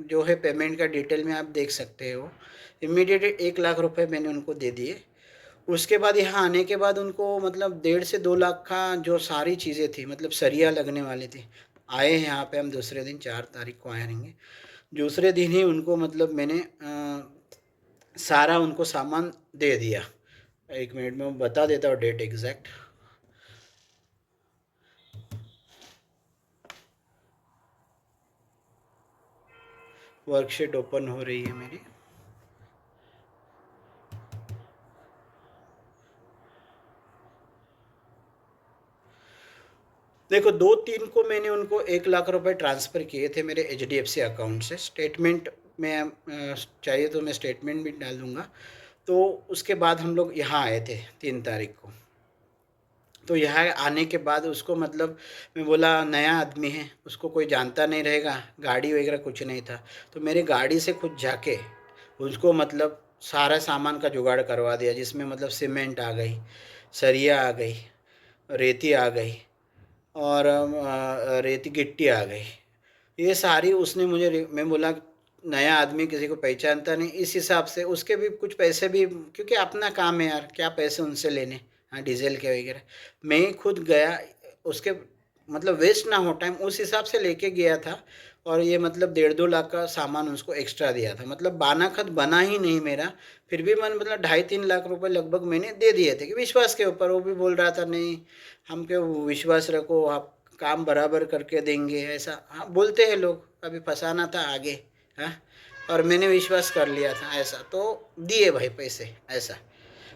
जो है पेमेंट का डिटेल में आप देख सकते हो, इमीडिएट 1 लाख रुपए मैंने उनको दे दिए। उसके बाद यहाँ आने के बाद उनको मतलब 1.5 से 2 लाख का जो सारी चीज़ें थी, मतलब सरिया लगने वाले थे। आए हैं यहाँ पे हम दूसरे दिन, 4 तारीख को आए रहेंगे। दूसरे दिन ही उनको मतलब मैंने सारा उनको सामान दे दिया। 1 मिनट में बता देता हूँ डेट एग्जैक्ट। वर्कशीट ओपन हो रही है मेरी। देखो 2-3 को मैंने उनको 1 लाख रुपए ट्रांसफ़र किए थे मेरे HDFC अकाउंट से। स्टेटमेंट में चाहिए तो मैं स्टेटमेंट भी डाल दूँगा। तो उसके बाद हम लोग यहाँ आए थे 3 तारीख को। तो यहाँ आने के बाद उसको मतलब मैं बोला नया आदमी है, उसको कोई जानता नहीं रहेगा, गाड़ी वगैरह कुछ नहीं था। तो मेरी गाड़ी से खुद जाके उसको मतलब सारा सामान का जुगाड़ करवा दिया, जिसमें मतलब सीमेंट आ गई, सरिया आ गई, रेती आ गई और रेती गिट्टी आ गई। ये सारी उसने मुझे, मैं बोला नया आदमी किसी को पहचानता नहीं, इस हिसाब से उसके भी कुछ पैसे भी, क्योंकि अपना काम है यार, क्या पैसे उनसे लेने। हाँ, डीजल के वगैरह मैं खुद गया, उसके मतलब वेस्ट ना हो टाइम, उस हिसाब से लेके गया था। और ये मतलब 1.5-2 लाख का सामान उसको एक्स्ट्रा दिया था, मतलब बाना खत बना ही नहीं मेरा, फिर भी मैंने मतलब 2.5-3 लाख रुपए लगभग मैंने दे दिए थे कि विश्वास के ऊपर। वो भी बोल रहा था नहीं, हम क्यों विश्वास रखो, आप काम बराबर करके देंगे, ऐसा हाँ बोलते हैं लोग, अभी फंसाना था आगे। हाँ, और मैंने विश्वास कर लिया था ऐसा, तो दिए भाई पैसे ऐसा।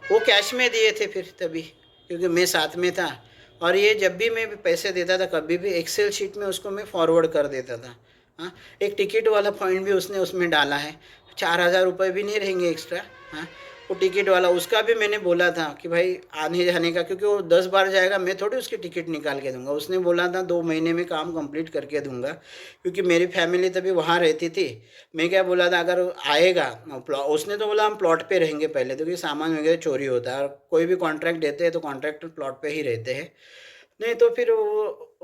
वो कैश में दिए थे फिर तभी, क्योंकि मैं साथ में था। और ये जब भी मैं पैसे देता था कभी भी एक्सेल शीट में उसको मैं फॉरवर्ड कर देता था। हाँ, एक टिकट वाला पॉइंट भी उसने उसमें डाला है, 4,000 रुपये भी नहीं रहेंगे एक्स्ट्रा। हाँ, वो टिकट वाला उसका भी मैंने बोला था कि भाई आने जाने का, क्योंकि वो 10 बार जाएगा, मैं थोड़ी उसकी टिकट निकाल के दूंगा। उसने बोला था 2 महीने में काम कंप्लीट करके दूंगा, क्योंकि मेरी फैमिली तभी वहाँ रहती थी। मैं क्या बोला था, अगर आएगा उसने तो बोला हम प्लॉट पे रहेंगे पहले तो, क्योंकि सामान वगैरह चोरी होता है, और कोई भी कॉन्ट्रैक्ट देते हैं तो कॉन्ट्रैक्टर प्लॉट पे ही रहते हैं। नहीं तो फिर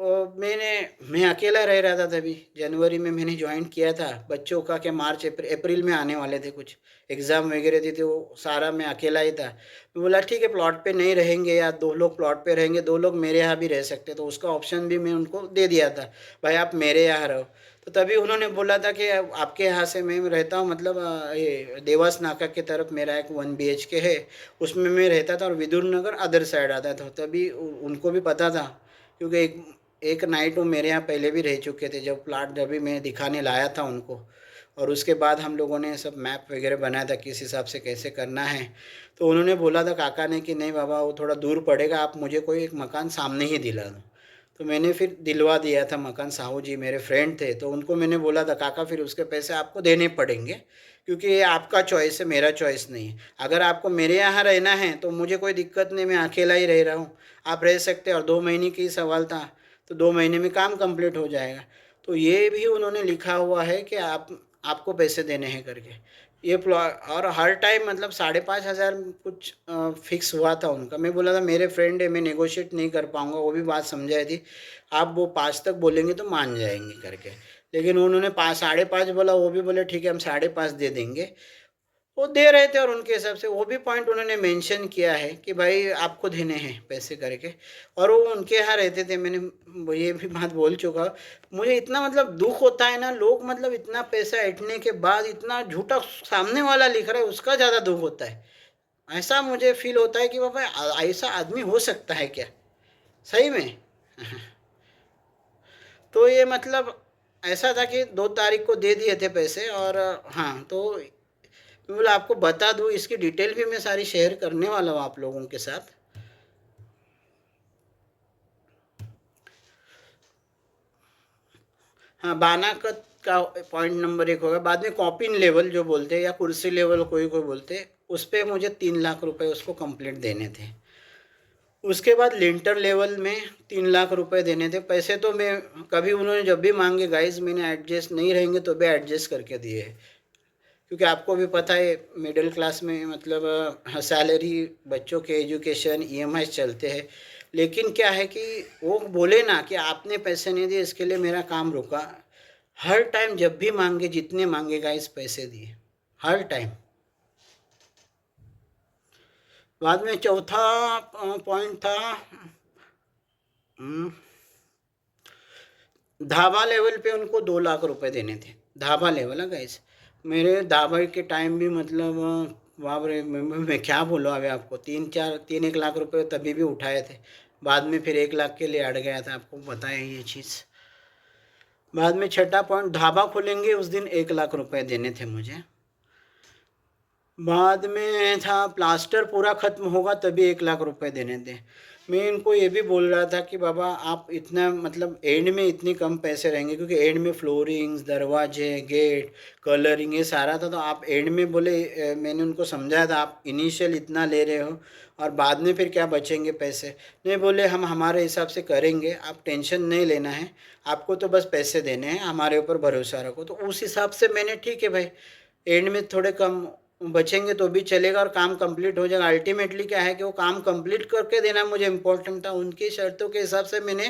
मैं अकेला रह रहा था तभी, जनवरी में मैंने ज्वाइन किया था। बच्चों का क्या मार्च अप्रैल में आने वाले थे, कुछ एग्ज़ाम वगैरह थी, तो वो सारा मैं अकेला ही था। मैं बोला ठीक है प्लॉट पे नहीं रहेंगे, या 2 लोग प्लॉट पे रहेंगे, 2 लोग मेरे यहाँ भी रह सकते, तो उसका ऑप्शन भी मैं उनको दे दिया था, भाई आप मेरे यहाँ रहो। तो तभी उन्होंने बोला था कि आपके यहाँ से मैं रहता हूँ, मतलब ये देवास नाका की तरफ मेरा एक 1 BHK है, उसमें मैं रहता था, और विदुर नगर अदर साइड आता था। तभी उनको भी पता था, क्योंकि एक नाइट वो मेरे यहाँ पहले भी रह चुके थे, जब प्लाट जब भी मैं दिखाने लाया था उनको। और उसके बाद हम लोगों ने सब मैप वगैरह बनाया था किस हिसाब से कैसे करना है। तो उन्होंने बोला था काका ने कि नहीं बाबा वो थोड़ा दूर पड़ेगा, आप मुझे कोई एक मकान सामने ही दिला दो। तो मैंने फिर दिलवा दिया था मकान, साहू जी मेरे फ्रेंड थे, तो उनको मैंने बोला था काका फिर उसके पैसे आपको देने पड़ेंगे, क्योंकि ये आपका चॉइस है, मेरा चॉइस नहीं है। अगर आपको मेरे यहाँ रहना है तो मुझे कोई दिक्कत नहीं, मैं अकेला ही रह रहा हूँ, आप रह सकते हैं। और 2 महीने की सवाल था, तो 2 महीने में काम कंप्लीट हो जाएगा। तो ये भी उन्होंने लिखा हुआ है कि आपको पैसे देने हैं करके ये प्लॉट। और हर टाइम मतलब 5,500 कुछ फिक्स हुआ था उनका। मैं बोला था मेरे फ्रेंड है, मैं नेगोशिएट नहीं कर पाऊँगा, वो भी बात समझाई थी, आप वो 5 तक बोलेंगे तो मान जाएंगे करके। लेकिन उन्होंने 5 साढ़े 5 बोला, वो भी बोले ठीक है हम 5.5 दे देंगे। वो दे रहे थे और उनके हिसाब से वो भी पॉइंट उन्होंने मेंशन किया है कि भाई आपको देने हैं पैसे करके, और वो उनके यहाँ रहते थे। मैंने वो ये भी बात बोल चुका। मुझे इतना मतलब दुख होता है ना, लोग मतलब इतना पैसा ऐंठने के बाद इतना झूठा सामने वाला लिख रहा है, उसका ज़्यादा दुख होता है। ऐसा मुझे फील होता है कि बाबा ऐसा आदमी हो सकता है क्या सही में। तो ये मतलब ऐसा था कि 2 तारीख को दे दिए थे पैसे, और हाँ तो मैं बोला आपको बता दूँ, इसकी डिटेल भी मैं सारी शेयर करने वाला हूँ आप लोगों के साथ। हाँ, बानाकत का पॉइंट नंबर 1 होगा। बाद में कॉपिन लेवल जो बोलते हैं या कुर्सी लेवल कोई कोई बोलते हैं, उस पर मुझे 3 लाख रुपए उसको कंप्लीट देने थे। उसके बाद लिंटर लेवल में 3 लाख रुपए देने थे। पैसे तो मैं कभी उन्होंने जब भी मांगे गाइस, मैंने एडजस्ट नहीं रहेंगे तो भी एडजस्ट करके दिए है, क्योंकि आपको भी पता है मिडिल क्लास में मतलब सैलरी, बच्चों के एजुकेशन, EMI चलते हैं। लेकिन क्या है कि वो बोले ना कि आपने पैसे नहीं दिए इसके लिए मेरा काम रुका। हर टाइम जब भी मांगे, जितने मांगे गाइस पैसे दिए हर टाइम। बाद में चौथा पॉइंट था ढाबा लेवल पे उनको 2 लाख रुपए देने थे। ढाबा लेवल है गाइस। मेरे ढाबा के टाइम भी मतलब बाप रे, मैं क्या बोलूँ अभी आपको, 1 लाख रुपए तभी भी उठाए थे। बाद में फिर 1 लाख के लिए अड़ गया था, आपको पता है ये चीज़। बाद में छठा पॉइंट, ढाबा खोलेंगे उस दिन 1 लाख रुपए देने थे मुझे। बाद में था प्लास्टर पूरा ख़त्म होगा तभी 1 लाख रुपए देने थे। मैं इनको ये भी बोल रहा था कि बाबा आप इतना मतलब एंड में इतने कम पैसे रहेंगे, क्योंकि एंड में फ्लोरिंग्स, दरवाजे, गेट, कलरिंग ये सारा था। तो आप एंड में बोले, मैंने उनको समझाया था आप इनिशियल इतना ले रहे हो और बाद में फिर क्या बचेंगे पैसे। नहीं, बोले हम हमारे हिसाब से करेंगे, आप टेंशन नहीं लेना है, आपको तो बस पैसे देने हैं, हमारे ऊपर भरोसा रखो। तो उस हिसाब से मैंने ठीक है भाई, एंड में थोड़े कम बचेंगे तो भी चलेगा और काम कंप्लीट हो जाएगा। अल्टीमेटली क्या है कि वो काम कंप्लीट करके देना मुझे इम्पोर्टेंट था। उनकी शर्तों के हिसाब से मैंने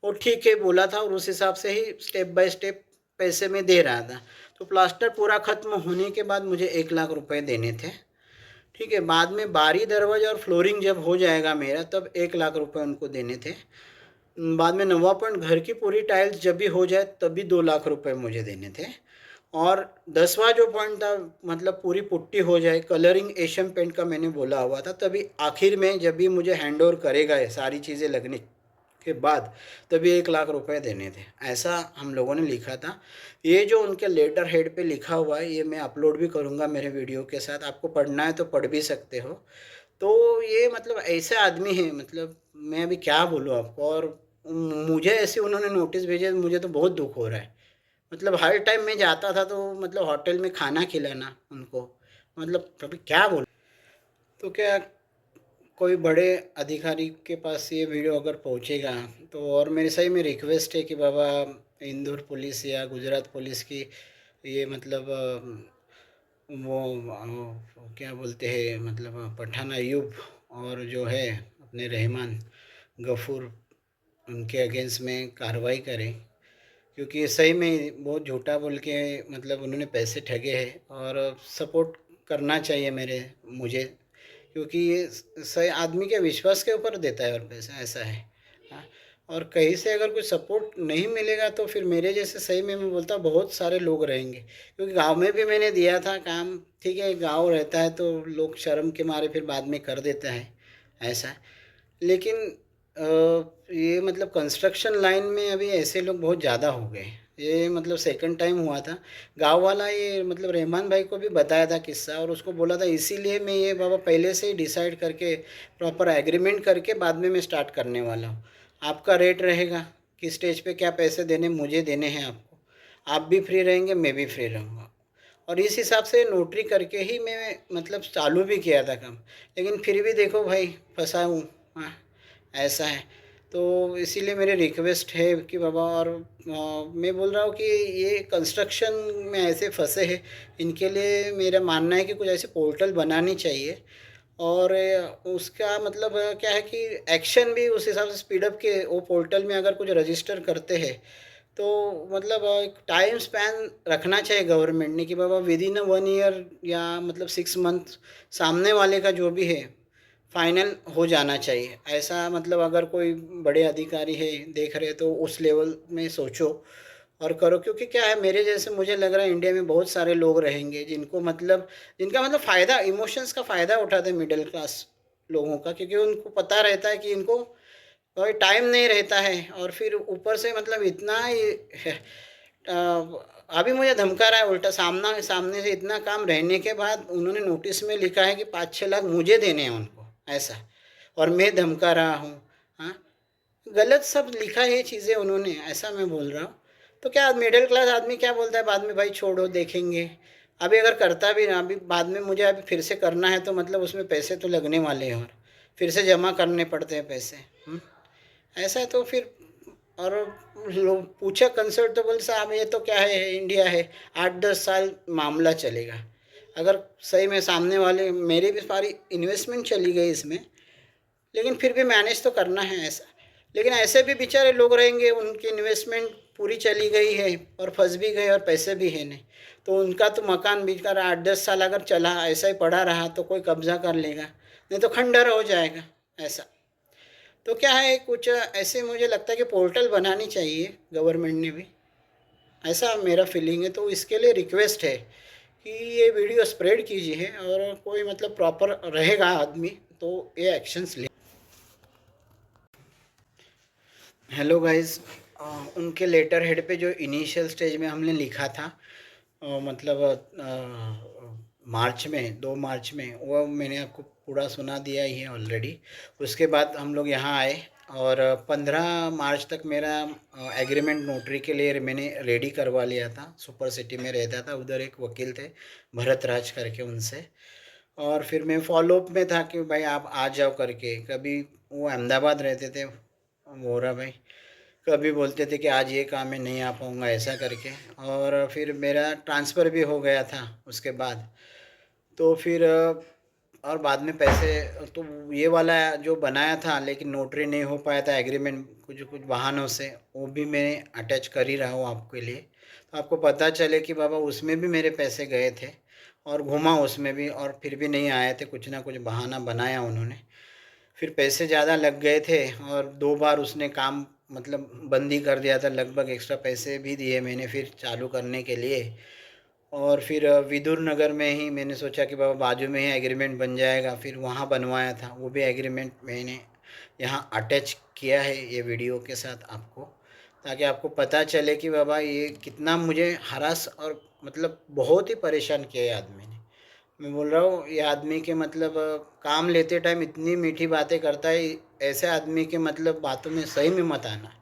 वो ठीक है बोला था और उस हिसाब से ही स्टेप बाय स्टेप पैसे में दे रहा था। तो प्लास्टर पूरा ख़त्म होने के बाद मुझे 1 लाख रुपए देने थे, ठीक है। बाद में बारी, दरवाजा और फ्लोरिंग जब हो जाएगा मेरा, तब 1 लाख रुपए उनको देने थे। बाद में 9वां पॉइंट, घर की पूरी टाइल्स जब भी हो जाए तभी 2 लाख रुपए मुझे देने थे। और 10वां जो पॉइंट था, मतलब पूरी पुट्टी हो जाए, कलरिंग एशियन पेंट का मैंने बोला हुआ था, तभी आखिर में जब भी मुझे हैंड ओवर करेगा ये सारी चीज़ें लगने के बाद, तभी 1 लाख रुपए देने थे। ऐसा हम लोगों ने लिखा था। ये जो उनके लेटर हेड पे लिखा हुआ है, ये मैं अपलोड भी करूँगा मेरे वीडियो के साथ, आपको पढ़ना है तो पढ़ भी सकते हो। तो ये मतलब ऐसे आदमी हैं, मतलब मैं अभी क्या बोलूँ आपको। और मुझे ऐसे उन्होंने नोटिस भेजे, मुझे तो बहुत दुख हो रहा है। मतलब हर टाइम मैं जाता था तो मतलब होटल में खाना खिलाना उनको, मतलब कभी क्या बोल। तो क्या कोई बड़े अधिकारी के पास ये वीडियो अगर पहुंचेगा तो, और मेरी सही में रिक्वेस्ट है कि बाबा इंदौर पुलिस या गुजरात पुलिस की ये मतलब वो क्या बोलते हैं, मतलब पठान अयूब और जो है अपने रहमान गफूर, उनके अगेंस्ट में कार्रवाई करें। क्योंकि सही में बहुत झूठा बोल के मतलब उन्होंने पैसे ठगे हैं, और सपोर्ट करना चाहिए मुझे, क्योंकि ये सही आदमी के विश्वास के ऊपर देता है और पैसा, ऐसा है। हाँ, और कहीं से अगर कुछ सपोर्ट नहीं मिलेगा तो फिर मेरे जैसे सही में मैं बोलता हूँ बहुत सारे लोग रहेंगे। क्योंकि गांव में भी मैंने दिया था काम, ठीक है, गांव रहता है तो लोग शर्म के मारे फिर बाद में कर देते हैं ऐसा। लेकिन ये मतलब कंस्ट्रक्शन लाइन में अभी ऐसे लोग बहुत ज़्यादा हो गए। ये मतलब सेकंड टाइम हुआ था। गांव वाला ये मतलब रहमान भाई को भी बताया था किस्सा, और उसको बोला था इसीलिए मैं ये बाबा पहले से ही डिसाइड करके प्रॉपर एग्रीमेंट करके बाद में मैं स्टार्ट करने वाला हूँ। आपका रेट रहेगा किस स्टेज पे क्या पैसे देने, मुझे देने हैं आपको, आप भी फ्री रहेंगे, मैं भी फ्री रहूँगा। और इस हिसाब से नोटरी करके ही मैं मतलब चालू भी किया था काम। लेकिन फिर भी देखो भाई फंसा हूँ। हाँ, ऐसा है। तो इसीलिए मेरी रिक्वेस्ट है कि बाबा, और मैं बोल रहा हूँ कि ये कंस्ट्रक्शन में ऐसे फंसे हैं, इनके लिए मेरा मानना है कि कुछ ऐसे पोर्टल बनानी चाहिए। और उसका मतलब क्या है कि एक्शन भी उस हिसाब से स्पीडअप के वो पोर्टल में अगर कुछ रजिस्टर करते हैं तो मतलब एक टाइम स्पैन रखना चाहिए गवर्नमेंट ने कि बाबा विद इन 1 ईयर या मतलब 6 मंथ सामने वाले का जो भी है फाइनल हो जाना चाहिए। ऐसा मतलब अगर कोई बड़े अधिकारी है देख रहे तो उस लेवल में सोचो और करो, क्योंकि क्या है मेरे जैसे मुझे लग रहा है इंडिया में बहुत सारे लोग रहेंगे जिनका मतलब फ़ायदा, इमोशंस का फ़ायदा उठाते मिडिल क्लास लोगों का, क्योंकि उनको पता रहता है कि इनको कोई टाइम नहीं रहता है। और फिर ऊपर से मतलब इतना अ, अभी मुझे धमका रहा है उल्टा, सामने से इतना काम रहने के बाद उन्होंने नोटिस में लिखा है कि 5-6 लाख मुझे देने हैं उनको, ऐसा, और मैं धमका रहा हूँ। हाँ, गलत सब लिखा है चीज़ें उन्होंने, ऐसा मैं बोल रहा हूँ। तो क्या मिडिल क्लास आदमी क्या बोलता है बाद में, भाई छोड़ो देखेंगे। अभी अगर करता भी ना, अभी बाद में मुझे अभी फिर से करना है तो मतलब उसमें पैसे तो लगने वाले हैं और फिर से जमा करने पड़ते हैं पैसे। ऐसा है तो फिर, और लोग पूछा कंसल्ट तो बोले साहब ये तो क्या है इंडिया है, 8-10 साल मामला चलेगा। अगर सही में सामने वाले, मेरी भी सारी इन्वेस्टमेंट चली गई इसमें, लेकिन फिर भी मैनेज तो करना है ऐसा। लेकिन ऐसे भी बेचारे लोग रहेंगे उनकी इन्वेस्टमेंट पूरी चली गई है और फंस भी गए और पैसे भी है नहीं, तो उनका तो मकान बिककर 8-10 साल अगर चला ऐसा ही पड़ा रहा तो कोई कब्जा कर लेगा, नहीं तो खंडर हो जाएगा ऐसा। तो क्या है, कुछ ऐसे मुझे लगता है कि पोर्टल बनानी चाहिए गवर्नमेंट ने भी, ऐसा मेरा फीलिंग है। तो इसके लिए रिक्वेस्ट है कि ये वीडियो स्प्रेड कीजिए और कोई मतलब प्रॉपर रहेगा आदमी तो ये एक्शंस ले। हेलो गाइस, उनके लेटर हेड पे जो इनिशियल स्टेज में हमने लिखा था मतलब मार्च में 2 मार्च में, वो मैंने आपको पूरा सुना दिया ही है ऑलरेडी। उसके बाद हम लोग यहाँ आए और 15 मार्च तक मेरा एग्रीमेंट नोटरी के लिए मैंने रेडी करवा लिया था। सुपर सिटी में रहता था, उधर एक वकील थे भरत राज करके, उनसे। और फिर मैं फॉलोअप में था कि भाई आप आ जाओ करके। कभी वो अहमदाबाद रहते थे वोरा भाई, कभी बोलते थे कि आज ये काम है नहीं आ पाऊँगा ऐसा करके। और फिर मेरा ट्रांसफ़र भी हो गया था उसके बाद। तो फिर और बाद में पैसे तो ये वाला जो बनाया था लेकिन नोटरी नहीं हो पाया था एग्रीमेंट कुछ कुछ बहानों से, वो भी मैं अटैच कर ही रहा हूँ आपके लिए, तो आपको पता चले कि बाबा उसमें भी मेरे पैसे गए थे और घुमा उसमें भी, और फिर भी नहीं आए थे, कुछ ना कुछ बहाना बनाया उन्होंने। फिर पैसे ज़्यादा लग गए थे और 2 बार उसने काम मतलब बंद ही कर दिया था, लगभग एक्स्ट्रा पैसे भी दिए मैंने फिर चालू करने के लिए। और फिर विदुर नगर में ही मैंने सोचा कि बाबा बाजू में ही एग्रीमेंट बन जाएगा, फिर वहाँ बनवाया था। वो भी एग्रीमेंट मैंने यहाँ अटैच किया है ये वीडियो के साथ आपको, ताकि आपको पता चले कि बाबा ये कितना मुझे हरास और मतलब बहुत ही परेशान किया है आदमी ने। मैं बोल रहा हूँ ये आदमी के मतलब काम लेते टाइम इतनी मीठी बातें करता है, ऐसे आदमी के मतलब बातों में सही में मत आना।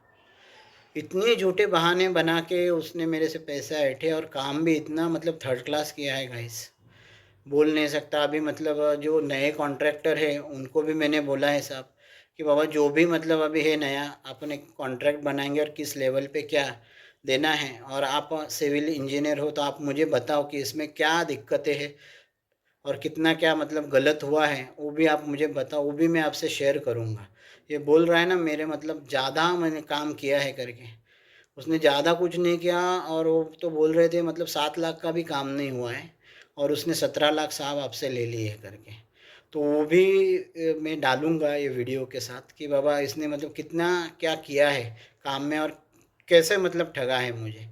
इतने झूठे बहाने बना के उसने मेरे से पैसे ऐंठे और काम भी इतना मतलब थर्ड क्लास किया है गाइस, बोल नहीं सकता। अभी मतलब जो नए कॉन्ट्रैक्टर है उनको भी मैंने बोला है साहब कि बाबा जो भी मतलब अभी है नया, अपन एक कॉन्ट्रैक्ट बनाएंगे और किस लेवल पे क्या देना है, और आप सिविल इंजीनियर हो तो आप मुझे बताओ कि इसमें क्या दिक्कतें हैं और कितना क्या मतलब गलत हुआ है, वो भी आप मुझे बताओ, वो भी मैं आपसे शेयर करूँगा। ये बोल रहा है ना मेरे मतलब ज़्यादा मैंने काम किया है करके, उसने ज़्यादा कुछ नहीं किया। और वो तो बोल रहे थे मतलब 7 लाख का भी काम नहीं हुआ है और उसने 17 लाख साहब आपसे ले लिए है करके। तो वो भी मैं डालूँगा ये वीडियो के साथ कि बाबा इसने मतलब कितना क्या किया है काम में और कैसे मतलब ठगा है मुझे।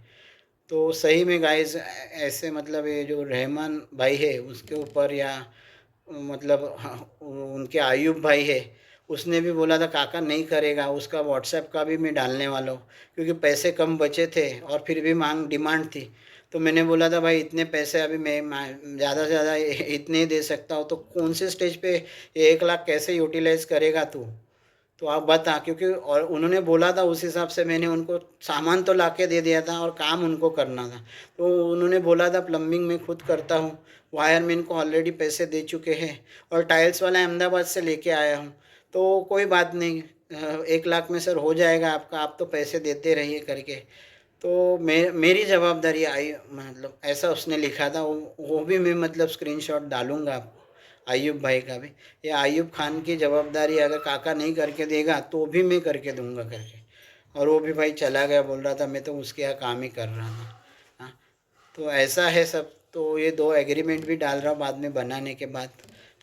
तो सही में गाइस ऐसे मतलब ये जो रहमान भाई है उसके ऊपर, या मतलब हाँ, उनके आयुब भाई है, उसने भी बोला था काका नहीं करेगा, उसका व्हाट्सएप का भी मैं डालने वाला हूँ, क्योंकि पैसे कम बचे थे और फिर भी डिमांड थी। तो मैंने बोला था भाई इतने पैसे अभी मैं ज़्यादा से ज़्यादा इतने ही दे सकता हूँ, तो कौन से स्टेज पे 1 लाख कैसे यूटिलाइज़ करेगा तू, तो आप बता। क्योंकि और उन्होंने बोला था उस हिसाब से मैंने उनको सामान तो ला के दे दिया था और काम उनको करना था। तो उन्होंने बोला था प्लम्बिंग मैं खुद करता हूँ, वायरमैन को ऑलरेडी पैसे दे चुके हैं और टाइल्स वाला अहमदाबाद से लेके आया हूँ, तो कोई बात नहीं 1 लाख में सर हो जाएगा आपका, आप तो पैसे देते रहिए करके। तो मेरी जवाबदारी आई मतलब ऐसा उसने लिखा था। वो भी मैं मतलब स्क्रीनशॉट डालूँगा आपको, अयूब भाई का भी। ये अयूब खान की जवाबदारी अगर काका नहीं करके देगा तो भी मैं करके दूंगा करके। और वो भी भाई चला गया, बोल रहा था मैं तो उसके यहाँ काम ही कर रहा था। हाँ, तो ऐसा है सब। तो ये 2 एग्रीमेंट भी डाल रहा हूँ बाद में बनाने के बाद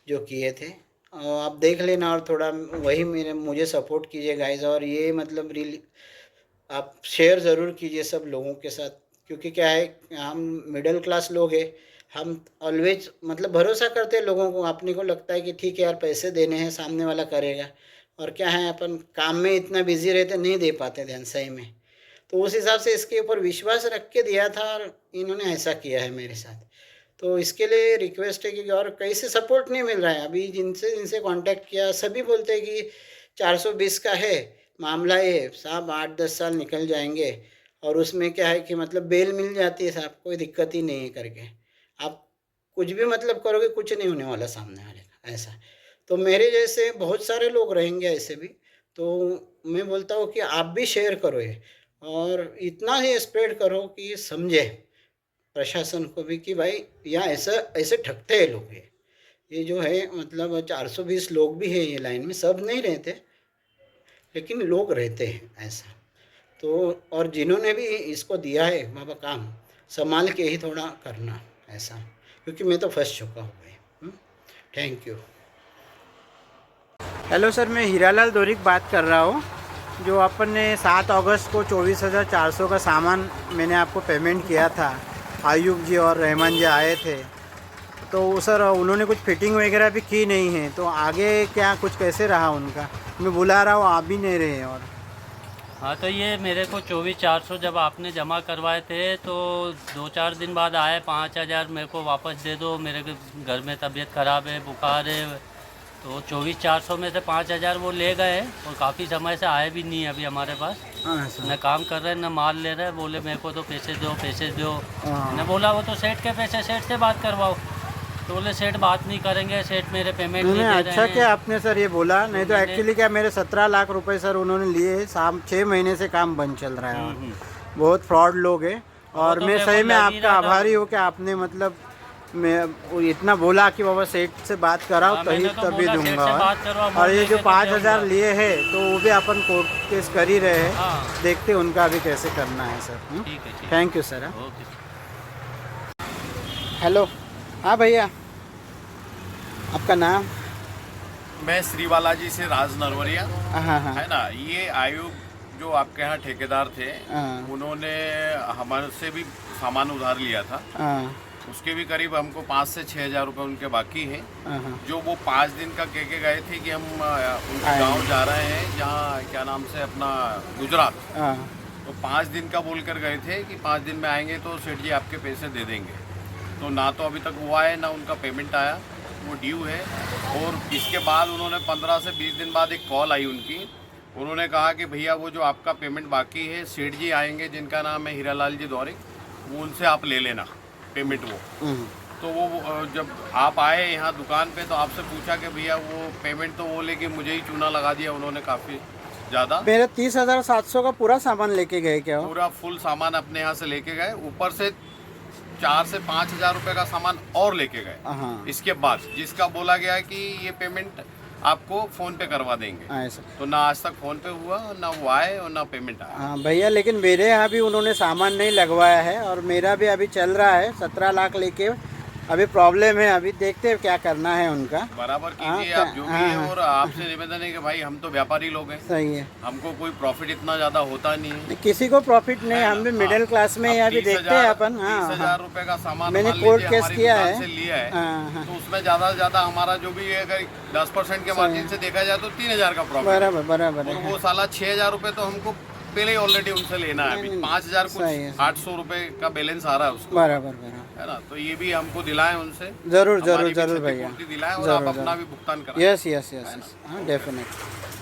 जो किए थे। और आप देख लेना और थोड़ा वही मुझे सपोर्ट कीजिए गाइस। और ये मतलब रियली आप शेयर ज़रूर कीजिए सब लोगों के साथ, क्योंकि क्या है हम मिडिल क्लास लोग हैं, हम ऑलवेज मतलब भरोसा करते हैं लोगों को, अपने को लगता है कि ठीक है यार पैसे देने हैं सामने वाला करेगा, और क्या है अपन काम में इतना बिजी रहते नहीं दे पाते ध्यान सही में। तो उस हिसाब से इसके ऊपर विश्वास रख के दिया था और इन्होंने ऐसा किया है मेरे साथ। तो इसके लिए रिक्वेस्ट है कि और कहीं से सपोर्ट नहीं मिल रहा है। अभी जिनसे कांटेक्ट किया सभी बोलते हैं कि 420 का है मामला, ये साहब 8-10 साल निकल जाएंगे, और उसमें क्या है कि मतलब बेल मिल जाती है साहब, कोई दिक्कत ही नहीं है करके। आप कुछ भी मतलब करोगे कुछ नहीं होने वाला सामने वाले का, ऐसा। तो मेरे जैसे बहुत सारे लोग रहेंगे ऐसे भी। तो मैं बोलता हूँ कि आप भी शेयर करो ये, और इतना ही स्प्रेड करो कि समझे प्रशासन को भी कि भाई यहाँ ऐसा ऐसे ठगते हैं लोग। ये जो है मतलब 420 लोग भी हैं ये लाइन में, सब नहीं रहते लेकिन लोग रहते हैं ऐसा। तो और जिन्होंने भी इसको दिया है बाबा काम संभाल के ही थोड़ा करना ऐसा, क्योंकि मैं तो फंस चुका हूँ भाई। Thank you. हेलो सर, मैं हीरालाल दोरिक बात कर रहा हूँ। जो अपन ने 7 अगस्त को 24,400 का सामान मैंने आपको पेमेंट किया था, आयुब जी और रहमान जी आए थे। तो सर उन्होंने कुछ फिटिंग वगैरह भी की नहीं है, तो आगे क्या कुछ कैसे रहा उनका? मैं बुला रहा हूँ, आ भी नहीं रहे। और हाँ, तो ये मेरे को 24,400 जब आपने जमा करवाए थे तो 2-4 दिन बाद आए 5,000 मेरे को वापस दे दो, मेरे घर में तबीयत ख़राब है, बुखार है। तो 24,400 में से 5,000 वो ले गए, और काफ़ी समय से आए भी नहीं है अभी हमारे पास। न काम कर रहे हैं न माल ले रहे हैं। बोले मेरे को तो पैसे दो। मैंने बोला वो तो सेठ के पैसे, सेठ से बात करवाओ। तो बोले सेठ बात नहीं करेंगे, सेठ मेरे पेमेंट नहीं दे रहे हैं। अच्छा क्या आपने सर ये बोला, नहीं तो एक्चुअली क्या मेरे 17 लाख रुपए सर उन्होंने लिए, 6 महीने से काम बंद चल रहा है। बहुत फ्रॉड लोग हैं, और मैं सही में आपका आभारी हूँ कि आपने मतलब मैं इतना बोला कि बाबा सेठ से बात कराओ तभी दूंगा। और ये जो 5,000 लिए हैं तो वो भी अपन कोर्ट केस कर ही रहे हैं, देखते उनका भी कैसे करना है sir. Thank you sir. Hello, हाँ भैया, आपका नाम? मैं श्री बालाजी से राज नरवरिया। हाँ, है ना। ये आयुब जो आपके यहाँ ठेकेदार थे, उन्होंने हमारे से भी सामान उधार लिया था। उसके भी करीब हमको 5 से 6 हज़ार रुपये उनके बाकी हैं। जो वो 5 दिन का कह के गए थे कि हम उनके गांव जा रहे हैं, जहाँ क्या नाम से अपना गुजरात। तो 5 दिन का बोल कर गए थे कि 5 दिन में आएंगे तो सेठ जी आपके पैसे दे देंगे। तो ना तो अभी तक वो आए ना उनका पेमेंट आया, वो ड्यू है। और इसके बाद उन्होंने 15 से 20 दिन बाद एक कॉल आई उनकी, उन्होंने कहा कि भैया वो जो आपका पेमेंट बाकी है, सेठ जी आएंगे जिनका नाम है हीरालाल जी दौरिक, वो उनसे आप ले लेना पेमेंट वो। तो वो जब आप आए यहाँ दुकान पे तो आपसे पूछा कि भैया वो पेमेंट, तो वो लेके मुझे ही चूना लगा दिया उन्होंने काफ़ी ज़्यादा। मेरा 30,700 का पूरा सामान लेके गए क्या? पूरा फुल सामान अपने यहाँ से लेके गए, ऊपर से 4 से 5 हज़ार रुपये का सामान और लेके गए। इसके बाद जिसका बोला गया कि ये पेमेंट आपको फ़ोन पे करवा देंगे, तो ना आज तक फ़ोन पे हुआ, ना वो आए और ना पेमेंट आया। हाँ भैया, लेकिन मेरे यहाँ भी उन्होंने सामान नहीं लगवाया है, और मेरा भी अभी चल रहा है 17 लाख लेके। अभी प्रॉब्लम है, अभी देखते हैं क्या करना है उनका। बराबर कीजिए आप जो भी है। और आपसे निवेदन है कि भाई हम तो व्यापारी लोग हैं, सही है, हमको कोई प्रॉफिट इतना ज्यादा होता नहीं है, किसी को प्रॉफिट नहीं, हम भी मिडिल क्लास में अभी देखते हैं अपन। 30,000 रुपए का सामान मैंने कोर्ट केस किया है, लिया है, तो उसमें ज्यादा से ज्यादा हमारा जो भी अगर 10% के मार्जिन से देखा जाए तो 3,000 का प्रॉफिट। बराबर। और वो साला 6,000 रुपए तो हमको पहले ही ऑलरेडी उनसे लेना है। अभी 5,000 कुछ 800 रुपए का बैलेंस आ रहा है उसको। बराबर है ना। तो ये भी हमको दिलाएं उनसे, जरूर भैया, दिलाएं और आप अपना भी भुगतान कराएं। यस, हाँ डेफिनेटली।